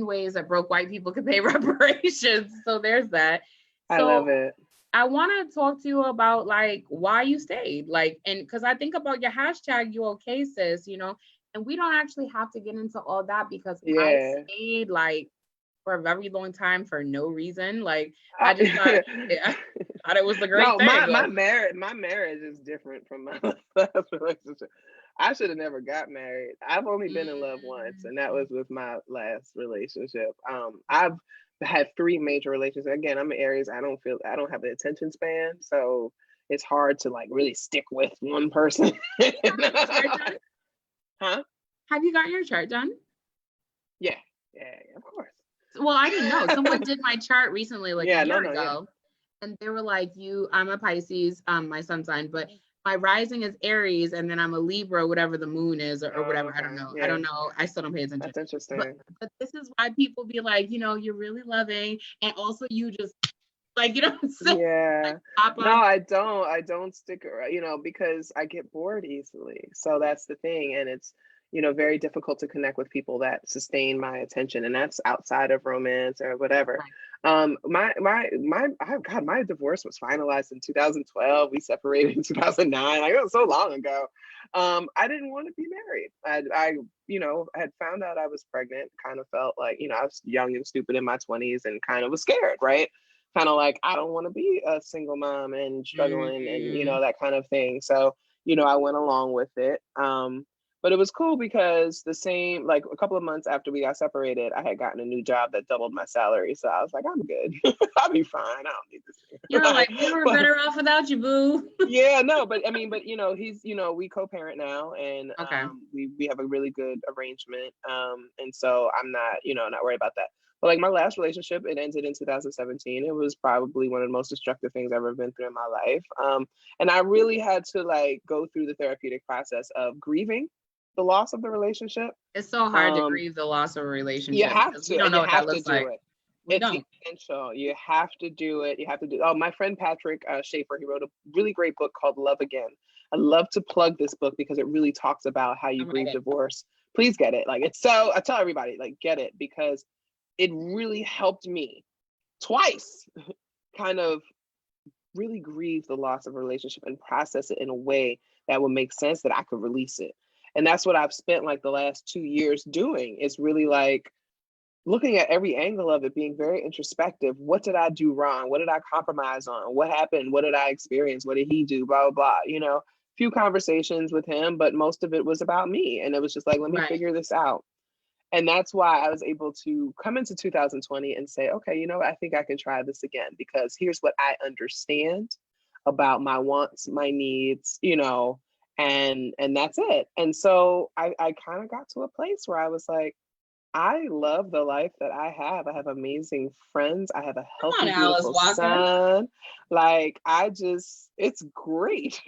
ways that broke white people could pay reparations. So there's that. I love it. I want to talk to you about like why you stayed, like, and because I think about your hashtag, you okay, sis, you know, and we don't actually have to get into all that because I stayed like for a very long time for no reason. Like I just thought, I thought it was a great thing. My marriage is different from my last relationship. I should have never got married. I've only been in love once, and that was with my last relationship. I've had 3 major relationships. Again, I'm an Aries. I don't have the attention span, so it's hard to like really stick with one person. Huh? Have you got your chart done? Yeah, of course. Well, I didn't know. Someone did my chart recently, like a year ago, and they were like, I'm a Pisces, my sun sign, but my rising is Aries, and then I'm a Libra, whatever the moon is, or whatever. Okay. I don't know. I don't know. I still don't pay attention. That's interesting. But this is why people be like, you know, you're really loving, and also you just like, you know. Like, no, I don't stick around, you know, because I get bored easily. So that's the thing, and it's, you know, very difficult to connect with people that sustain my attention, and that's outside of romance or whatever. Right. My divorce was finalized in 2012. We separated in 2009. Like, it was so long ago. I didn't want to be married. I you know, had found out I was pregnant, kind of felt like, you know, I was young and stupid in my 20s and kind of was scared, right? Kind of like, I don't want to be a single mom and struggling and, you know, that kind of thing. So, you know, I went along with it. But it was cool because like a couple of months after we got separated, I had gotten a new job that doubled my salary. So I was like, I'm good. I'll be fine. I don't need this. You're like, we were better off without you, boo. Yeah, no, but I mean, but you know, he's, you know, we co-parent now, and we have a really good arrangement. And so I'm not, you know, not worried about that. But like my last relationship, it ended in 2017. It was probably one of the most destructive things I've ever been through in my life. And I really had to like go through the therapeutic process of grieving the loss of the relationship. It's so hard to grieve the loss of a relationship. You have to. We don't know what that looks like. It's essential. You have to do it. You have to do. Oh, my friend Patrick Schaefer, he wrote a really great book called Love Again. I love to plug this book because it really talks about how you grieve divorce. Please get it. Like, it's so, I tell everybody, like, get it, because it really helped me twice kind of really grieve the loss of a relationship and process it in a way that would make sense, that I could release it. And that's what I've spent like the last 2 years doing, is really like looking at every angle of it, being very introspective. What did I do wrong? What did I compromise on? What happened? What did I experience? What did he do? Blah, blah, blah. You know, few conversations with him, but most of it was about me. And it was just like, let me figure this out. And that's why I was able to come into 2020 and say, okay, you know, I think I can try this again, because here's what I understand about my wants, my needs, you know, and that's it. And so I kind of got to a place where I was like, I love the life that I have. I have amazing friends. I have a healthy, beautiful son. Like, it's great.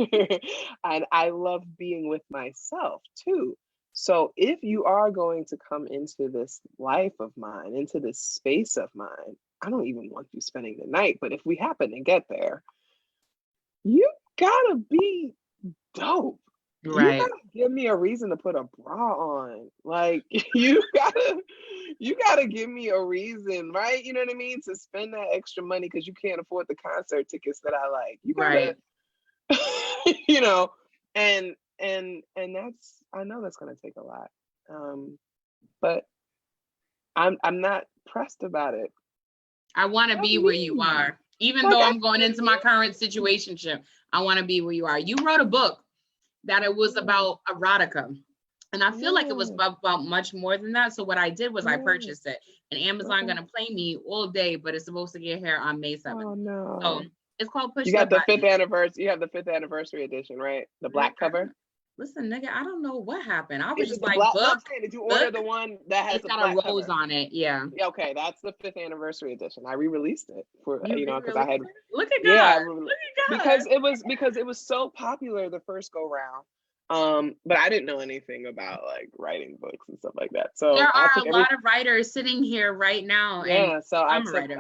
And I love being with myself too. So if you are going to come into this life of mine, into this space of mine, I don't even want you spending the night, but if we happen to get there, you gotta be dope. Right. You gotta give me a reason to put a bra on. Like, you gotta give me a reason, right? You know what I mean? To spend that extra money because you can't afford the concert tickets that I like. You gotta you know, and that's, I know that's going to take a lot. But I'm not pressed about it. I want to be where you are. Even though I'm going into my current situationship, I want to be where you are. You wrote a book that it was about erotica. And I feel like it was about much more than that. So what I did was I purchased it. And Amazon gonna play me all day, but it's supposed to get here on May 7th. Oh no. So it's called Push You got the 5th anniversary. You have the 5th anniversary edition, right? The black cover. Listen, nigga, I don't know what happened. I was just like, did you order the one that has it's got a rose on it? Yeah. Okay, that's the 5th anniversary edition. I re-released it for because I had look at God. Look at God. Because it was so popular the first go round. But I didn't know anything about like writing books and stuff like that. So there are a lot of writers sitting here right now. Yeah, so I'm a writer.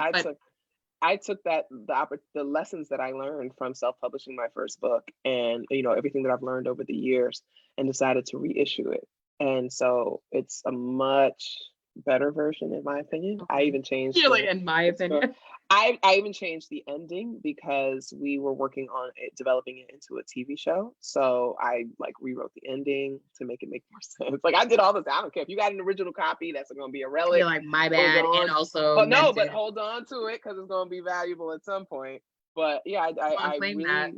I took the lessons that I learned from self-publishing my first book, and everything that I've learned over the years, and decided to reissue it. And so it's a much better version, in my opinion. I even changed. In my opinion. I even changed the ending because we were working on it, developing it into a TV show. So I rewrote the ending to make it make more sense. Like I did all this. I don't care if you got an original copy. That's going to be a relic. You're like, my bad, and also. But hold on to it because it's going to be valuable at some point. But yeah, I really. That.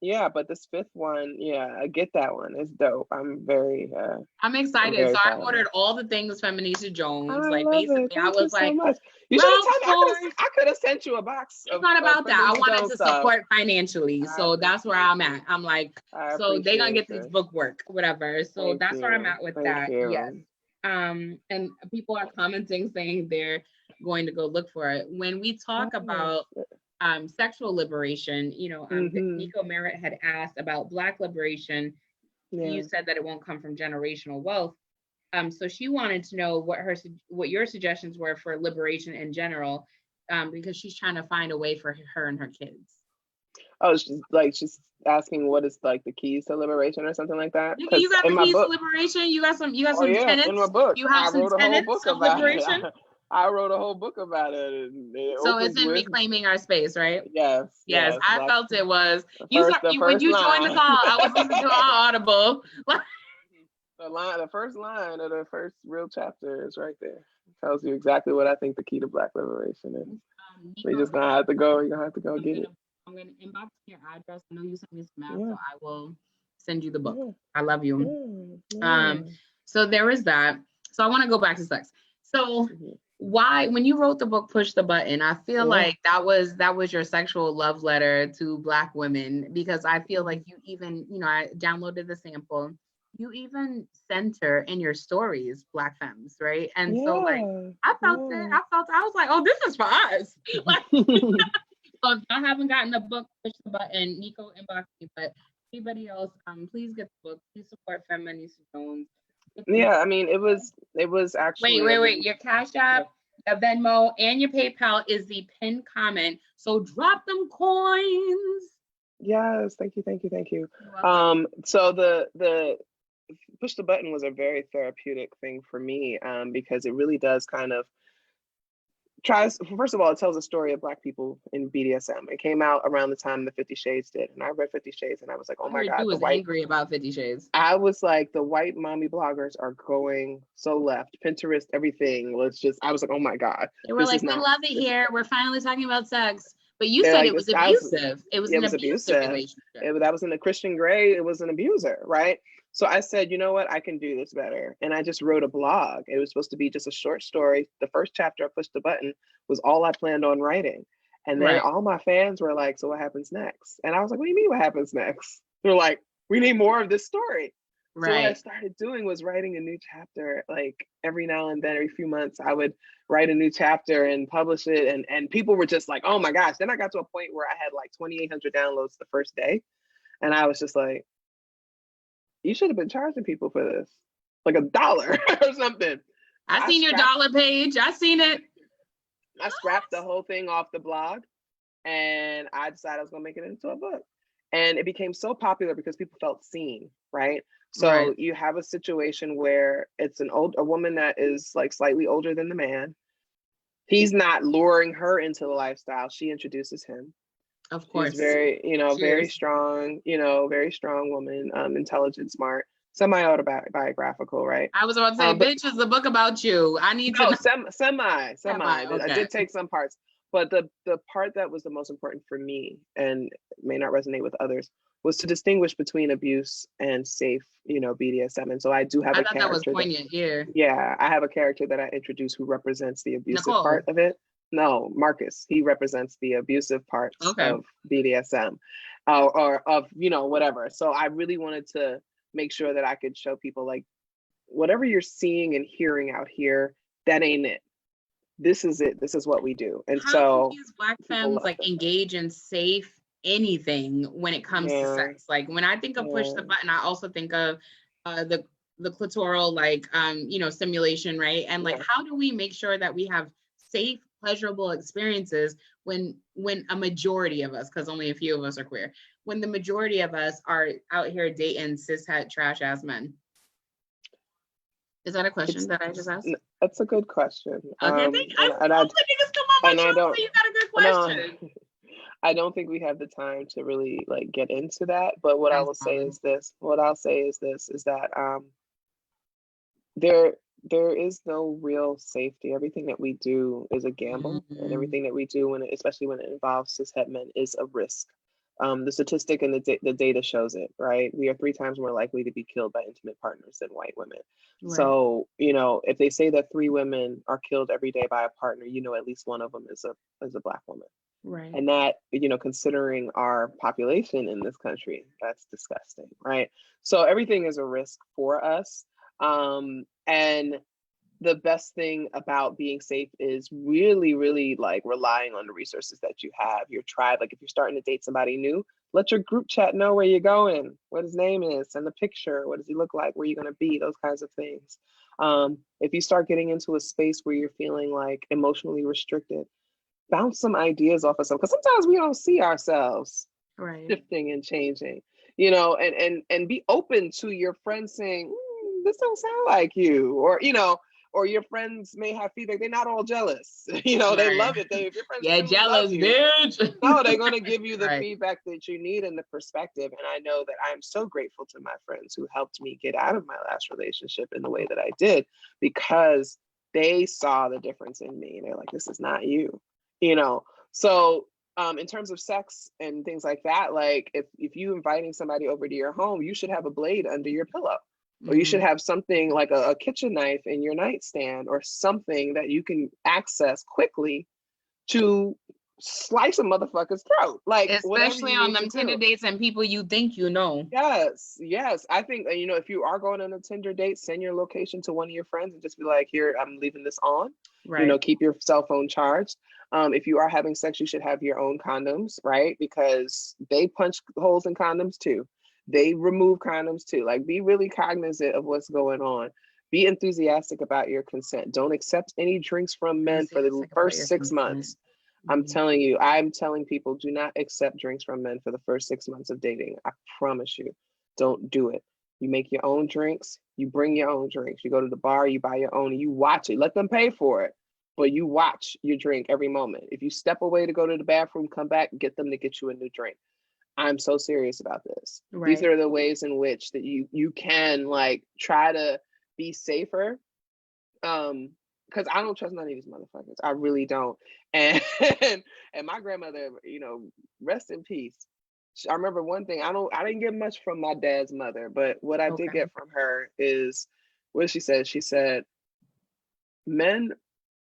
Yeah, but this 5th one, I get that one. It's dope. I'm very. I'm excited. So I ordered all the things Feminista Jones. I was like, so you should have told me. I could have sent you a box. It's not about that. I wanted to support financially, so that's where I'm at. I'm like, so they're gonna get this book work, whatever. So that's where I'm at with that. Yes. And people are commenting saying they're going to go look for it. When we talk about sexual liberation, Nico Merritt had asked about Black liberation. You said that it won't come from generational wealth. So she wanted to know what your suggestions were for liberation in general, because she's trying to find a way for her and her kids. Oh, she's asking what is like the keys to liberation or something like that. You got the keys to liberation. You got some tenets. In my book. You have some tenets of liberation. I wrote a whole book about it. So it's in Reclaiming Our Space, right? Yes. I felt it was. When you joined the call, I was listening to Audible. The first line of the first real chapter is right there. It tells you exactly what I think the key to Black liberation is. You're just gonna have to go. You're gonna have to go get it. I'm gonna inbox your address. I know you sent me some mail, so I will send you the book. I love you. So there is that. So I want to go back to sex. So why, when you wrote the book Push the Button, I feel like that was your sexual love letter to Black women, because I feel like you even, I downloaded the sample. You even center in your stories Black femmes, right? And so I felt it. I was like, oh, this is for us. So if y'all haven't gotten the book, Push the Button, Nico inbox me. But anybody else, please get the book. Please support Feminista Jones. Yeah, I mean, it was actually. Wait. Your Cash App, your Venmo, and your PayPal is the pinned comment. So drop them coins. Yes, thank you. So the Push the Button was a very therapeutic thing for me, because it really does kind of first of all, it tells a story of Black people in BDSM. It came out around the time the 50 Shades did, and I read 50 Shades, and I was like, oh my God. I was angry about 50 Shades. I was like, the white mommy bloggers are going so left. Pinterest, everything. I was like, oh my God. They were like, we love it here. We're finally talking about sex. But you said it was abusive. It was an abusive relationship. That was in the Christian Grey. It was an abuser, right? So I said, you know what? I can do this better. And I just wrote a blog. It was supposed to be just a short story. The first chapter, I Pushed the Button, was all I planned on writing. And then all my fans were like, so what happens next? And I was like, what do you mean what happens next? They're like, we need more of this story. Right. So what I started doing was writing a new chapter. Like every now and then, every few months, I would write a new chapter and publish it. And people were just like, oh my gosh. Then I got to a point where I had like 2,800 downloads the first day. And I was just like, you should have been charging people for this, like $1 or something. I seen your dollar page. I seen it. I scrapped the whole thing off the blog, and I decided I was going to make it into a book. And it became so popular because people felt seen, right? So you have a situation where it's a woman that is like slightly older than the man. He's not luring her into the lifestyle. She introduces him. Of course. She's very, very strong, very strong woman, intelligent, smart, semi-autobiographical, right? I was about to say, bitch, is the book about you. I need to know. Semi. Okay. I did take some parts, but the part that was the most important for me and may not resonate with others was to distinguish between abuse and safe, BDSM. And so I do have a character that was poignant, yeah, I have a character that I introduce who represents the abusive Nicole. part of it. No, Marcus. He represents the abusive parts of BDSM, or of whatever. So I really wanted to make sure that I could show people like, whatever you're seeing and hearing out here, that ain't it. This is it. This is what we do. And how do these Black femmes like engage in safe anything when it comes to sex? Like when I think of push the button, I also think of the clitoral stimulation, right? And like how do we make sure that we have safe, pleasurable experiences when a majority of us, because only a few of us are queer, when the majority of us are out here dating cishet trash ass men? Is that a question that I just asked? That's a good question. Okay, I niggas come on my show, so you got a good question. I don't think we have the time to really like get into that. But what I will say is this. What I'll say is this: is that there is no real safety. Everything that we do is a gamble, and everything that we do, especially when it involves cishet men, is a risk. The statistic and the data shows it, right? We are 3 times more likely to be killed by intimate partners than white women. Right. So, if they say that 3 women are killed every day by a partner, at least one of them is a Black woman. Right. And that, considering our population in this country, that's disgusting, right? So everything is a risk for us. And the best thing about being safe is really, really like relying on the resources that you have, your tribe. Like if you're starting to date somebody new, let your group chat know where you're going, what his name is, send a picture, what does he look like, where you're going to be, those kinds of things. If you start getting into a space where you're feeling like emotionally restricted, bounce some ideas off of some, because sometimes we don't see ourselves shifting and changing, and be open to your friends saying, this don't sound like you, or your friends may have feedback. They're not all jealous. They love it. If your friends really jealous, bitch. No, they're going to give you the feedback that you need and the perspective. And I know that I'm so grateful to my friends who helped me get out of my last relationship in the way that I did, because they saw the difference in me. And they're like, this is not you, So in terms of sex and things like that, like if you inviting somebody over to your home, you should have a blade under your pillow. Or you should have something like a kitchen knife in your nightstand, or something that you can access quickly to slice a motherfucker's throat. Like, especially on them Tinder dates and people you think you know. Yes. I think, if you are going on a Tinder date, send your location to one of your friends and just be like, here, I'm leaving this on. Right. Keep your cell phone charged. If you are having sex, you should have your own condoms, right? Because they punch holes in condoms too. They remove condoms too. Like, be really cognizant of what's going on. Be enthusiastic about your consent. Don't accept any drinks from men for the first 6 months. I'm telling you, I'm telling people, do not accept drinks from men for the first 6 months of dating. I promise you, don't do it. You make your own drinks. You bring your own drinks. You go to the bar, you buy your own, and you watch it. Let them pay for it, but you watch your drink every moment. If you step away to go to the bathroom, come back, get them to get you a new drink. I'm so serious about this. Right. These are the ways in which that you can like try to be safer. Because I don't trust none of these motherfuckers. I really don't. And my grandmother, rest in peace. I remember one thing. I didn't get much from my dad's mother, but what I did get from her is what she said. She said, "Men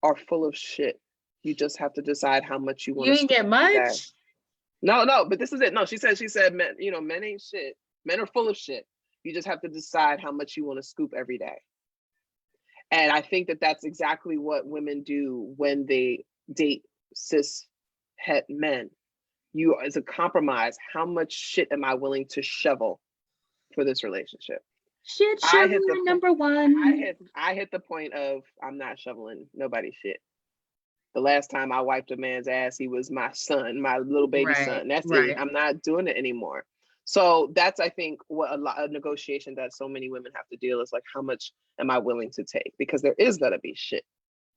are full of shit. You just have to decide how much you want." You didn't get much. No, but this is it. No, she said, men, men ain't shit. Men are full of shit. You just have to decide how much you want to scoop every day. And I think that that's exactly what women do when they date cis het men. You, as a compromise, how much shit am I willing to shovel for this relationship? Shit shoveler number one. I hit the point of, I'm not shoveling nobody's shit. The last time I wiped a man's ass, he was my son, my little baby son. That's it. I'm not doing it anymore. So that's, I think, what a negotiation that so many women have to deal is like, how much am I willing to take? Because there is gonna be shit.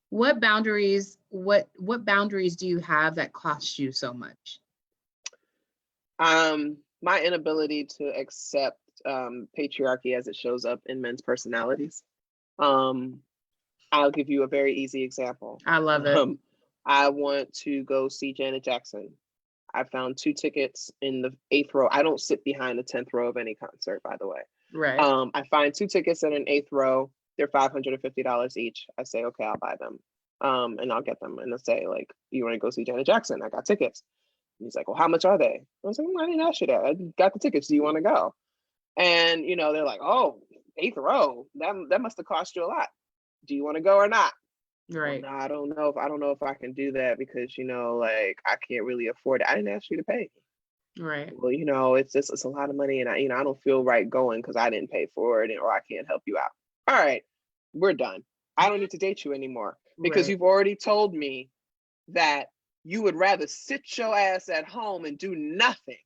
What boundaries do you have that cost you so much? My inability to accept patriarchy as it shows up in men's personalities. I'll give you a very easy example. I love it. I want to go see Janet Jackson. I found 2 tickets in the 8th row. I don't sit behind the 10th row of any concert, by the way. Right. I find 2 tickets in an 8th row. They're $550 each. I say, okay, I'll buy them. And I'll get them. And they'll say, like, you want to go see Janet Jackson? I got tickets. And he's like, well, how much are they? I was like, well, I didn't ask you that. I got the tickets. Do you want to go? And, you know, they're like, oh, 8th row. That must have cost you a lot. Do you want to go or not? Right. Well, no, I don't know if I can do that because, you know, like, I can't really afford it. I didn't ask you to pay. Right. Well, you know, it's a lot of money, and I don't feel right going because I didn't pay for it, or I can't help you out. All right, we're done. I don't need to date you anymore because you've already told me that you would rather sit your ass at home and do nothing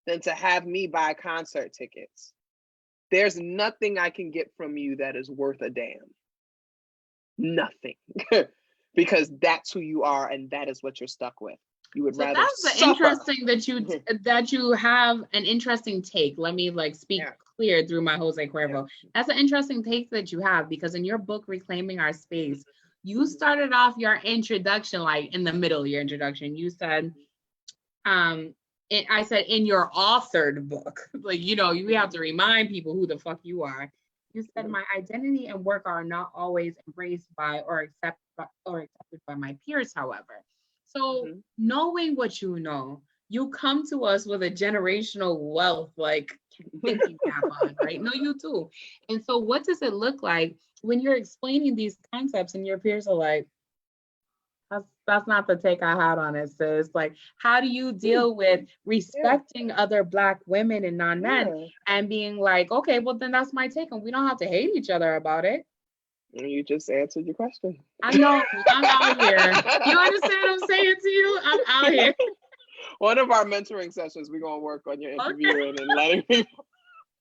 than to have me buy concert tickets. There's nothing I can get from you that is worth a damn. Nothing. Because that's who you are and that is what you're stuck with. You would rather that's interesting that you have an interesting take. Let me speak clear through my Jose Cuervo. That's an interesting take that you have, because in your book, Reclaiming Our Space, you started off your introduction, like in the middle of your introduction, you said, I said in your authored book, you have to remind people who the fuck you are. You said, my identity and work are not always embraced by or accepted by my peers, however. So knowing what you know, you come to us with a generational wealth, thinking cap on, right? No, you do. And so what does it look like when you're explaining these concepts and your peers are like, that's not the take I had on it, sis. Like, how do you deal with respecting other Black women and non-men and being like, okay, well, then that's my take, and we don't have to hate each other about it. You just answered your question. I know, I'm out here. You understand what I'm saying to you? I'm out here. One of our mentoring sessions, we're going to work on your interviewing and letting people.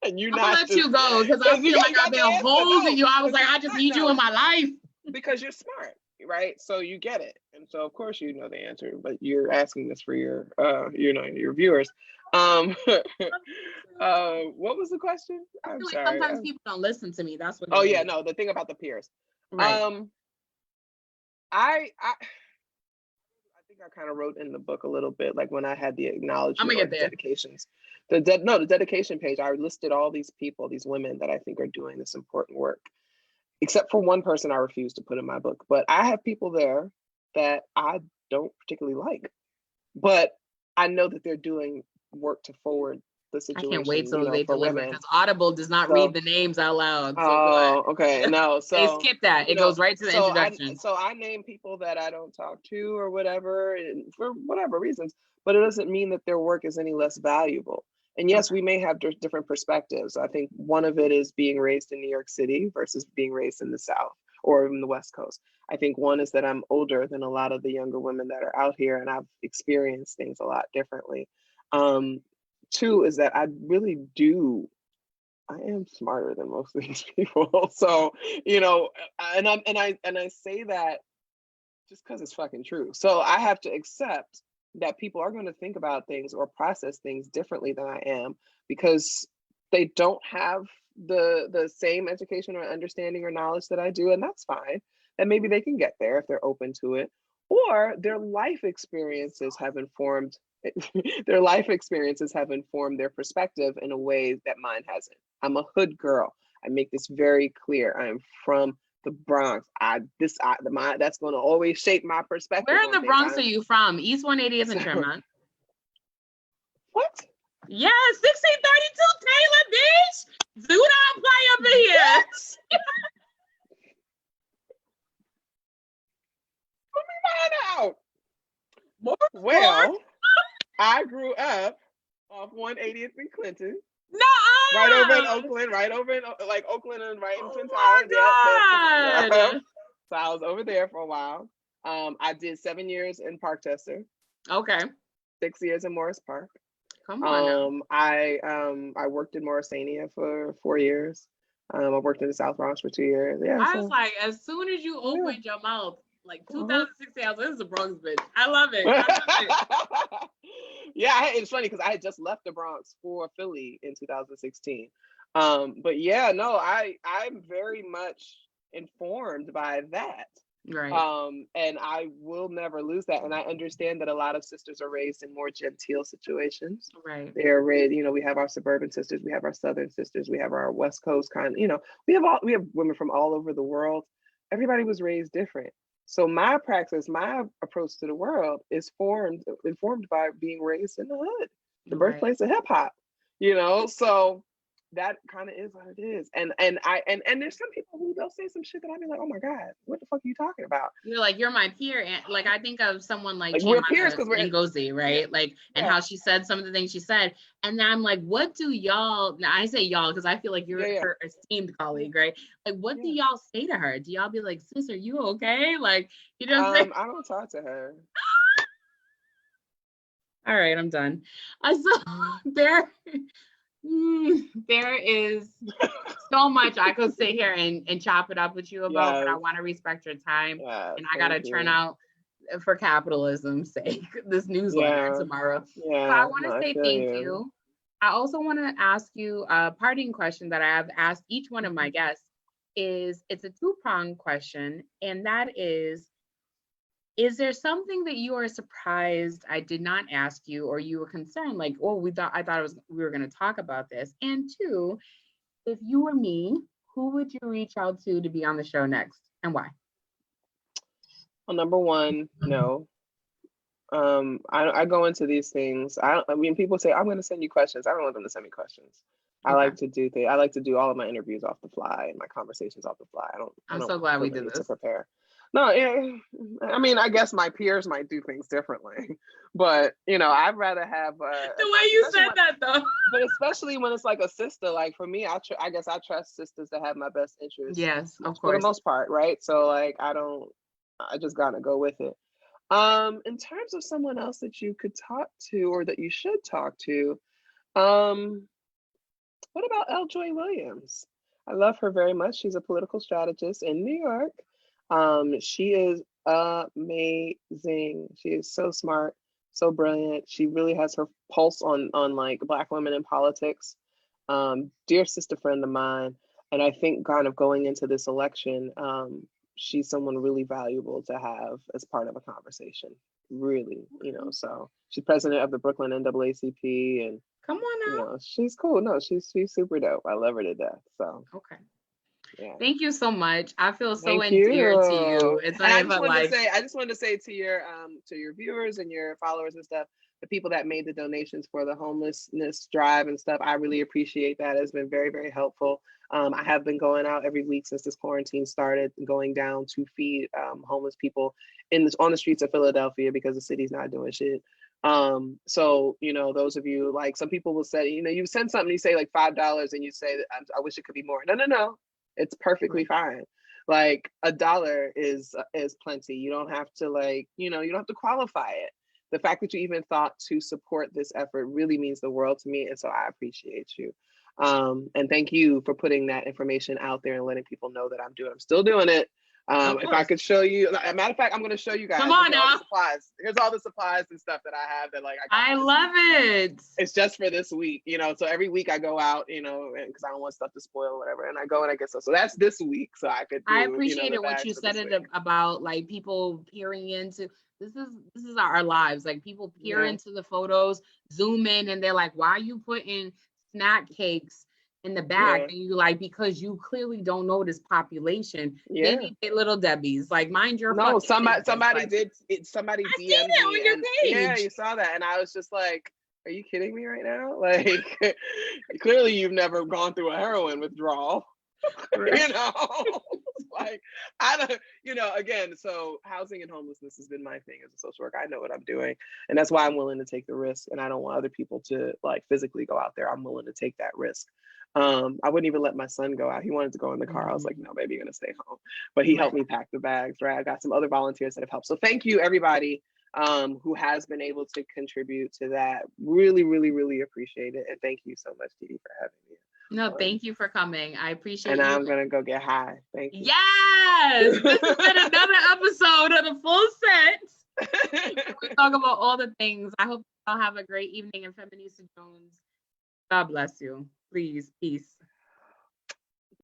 And you I'll let you go, because I feel like I've been holding you. I was like, I just need you in my life. Because you're smart, right? So you get it. And so, of course, you know the answer, but you're asking this for your, your viewers. What was the question? I'm sorry. Sometimes people don't listen to me. That's what. Oh yeah, no. The thing about the peers. Right. I think I kind of wrote in the book a little bit, like when I had the acknowledgement or the dedications. The dedication page. I listed all these people, these women that I think are doing this important work. Except for one person I refuse to put in my book, but I have people there that I don't particularly like, but I know that they're doing work to forward the situation. I can't wait till they deliver, because Audible does not read the names out loud. So okay. No, so they skip that. It goes right to the introduction. So I name people that I don't talk to or whatever, and for whatever reasons, but it doesn't mean that their work is any less valuable. And yes, we may have different perspectives. I think one of it is being raised in New York City versus being raised in the South or in the West Coast. I think one is that I'm older than a lot of the younger women that are out here, and I've experienced things a lot differently. Two is that I am smarter than most of these people. So, and I say that just because it's fucking true. So I have to accept that people are going to think about things or process things differently than I am, because they don't have the same education or understanding or knowledge that I do, and that's fine. And maybe they can get there if they're open to it, or their life experiences have informed their perspective in a way that mine hasn't. I'm a hood girl. I make this very clear. I am from the Bronx. That's going to always shape my perspective. Where in the Bronx are you from? East 180th and Tremont. What? Yeah, 1632 Taylor, bitch. Do not play up in here. Let me find out. Well, I grew up off 180th and Clinton. No, right over in Oakland, Oakland and right in Twin Towers. God. So I was over there for a while. I did 7 years in Parkchester. Okay. 6 years in Morris Park. Come on. I worked in Morrisania for 4 years. I worked in the South Bronx for 2 years. Yeah. I was like, as soon as you opened your mouth, 2016, I was like, this is a Bronx bitch. I love it. Yeah, it's funny because I had just left the Bronx for Philly in 2016. But yeah, no, I'm very much informed by that. Right. And I will never lose that. And I understand that a lot of sisters are raised in more genteel situations. Right. They're raised, we have our suburban sisters, we have our southern sisters, we have our West Coast we have women from all over the world. Everybody was raised different. So my praxis, my approach to the world is informed by being raised in the hood, the birthplace of hip hop, so that kind of is what it is. And there's some people who they'll say some shit that I'll be like, oh my God, what the fuck are you talking about? You're like, you're my peer. And like, I think of someone like we're peers because we're Ngozi, right? Yeah. And how she said some of the things she said. And then I'm like, what do y'all, now I say y'all because I feel like you're her esteemed colleague, right? Like, what do y'all say to her? Do y'all be like, sis, are you okay? Like, you know what I'm saying? I don't talk to her. All right, I'm done. So there is so much I could sit here and chop it up with you about, but I want to respect your time, and I gotta turn out for capitalism's sake this newsletter tomorrow. So I want to say thank you. I also want to ask you a parting question that I have asked each one of my guests. It's a two-pronged question, and that is there something that you are surprised I did not ask you, or you were concerned, like, oh, we were going to talk about this? And two, if you were me, who would you reach out to be on the show next, and why? Well, number one, no. I go into these things. People say, I'm going to send you questions. I don't want them to send me questions. Okay. I like to do all of my interviews off the fly and my conversations off the fly. I'm so glad we did this. To prepare. No, I guess my peers might do things differently, but I'd rather have the way you said that though. But especially when it's like a sister, like for me, I guess I trust sisters to have my best interests. Yes, of course, for the most part, right? So like I just gotta go with it. In terms of someone else that you could talk to or that you should talk to, what about L.Joy Williams? I love her very much. She's a political strategist in New York. She is amazing. She is so smart, so brilliant. She really has her pulse on like Black women in politics. Dear sister friend of mine. And I think kind of going into this election, she's someone really valuable to have as part of a conversation. Really, so she's president of the Brooklyn NAACP, and come on now. She's cool. No, she's super dope. I love her to death. So okay. Yeah. Thank you so much. I feel so endeared to you. It's not even like I just wanted to say to your viewers and your followers and stuff, the people that made the donations for the homelessness drive and stuff, I really appreciate that. It's been very, very helpful. I have been going out every week since this quarantine started, going down to feed homeless people on the streets of Philadelphia because the city's not doing shit. So those of you, like, some people will say, you send something, you say like $5 and you say that I wish it could be more. No. It's perfectly fine. Like $1 is plenty. You don't have to you don't have to qualify it. The fact that you even thought to support this effort really means the world to me. And so I appreciate you. And thank you for putting that information out there and letting people know that I'm still doing it. If I could show you, as a matter of fact, I'm going to show you guys. Come on now. Here's all the supplies and stuff that I have that I love it. It's just for this week, so every week I go out, because I don't want stuff to spoil or whatever, and I go and I get stuff. So that's this week. So I appreciated what you said about like people peering into. This is our lives. Like people peer into the photos, zoom in, and they're like, "Why are you putting snack cakes in the back?" And you like, because you clearly don't know this population. Maybe get Little Debbie's, like, mind your somebody DM'd me on your page. Yeah, you saw that, and I was just like, are you kidding me right now? Like, clearly you've never gone through a heroin withdrawal. Like, I don't, again, so housing and homelessness has been my thing as a social worker. I know what I'm doing, and that's why I'm willing to take the risk, and I don't want other people to like physically go out there. I'm willing to take that risk. I wouldn't even let my son go out. He wanted to go in the car. I was like, no, baby, you're gonna stay home. But he helped me pack the bags, right? I got some other volunteers that have helped. So thank you, everybody who has been able to contribute to that. Really, really, really appreciate it. And thank you so much, Didi, for having me. No, thank you for coming. I appreciate it. And I'm gonna go get high. Thank you. Yes! This has been another episode of the Full Set. We talk about all the things. I hope I'll have a great evening. And Feminista Jones, God bless you. Please, peace.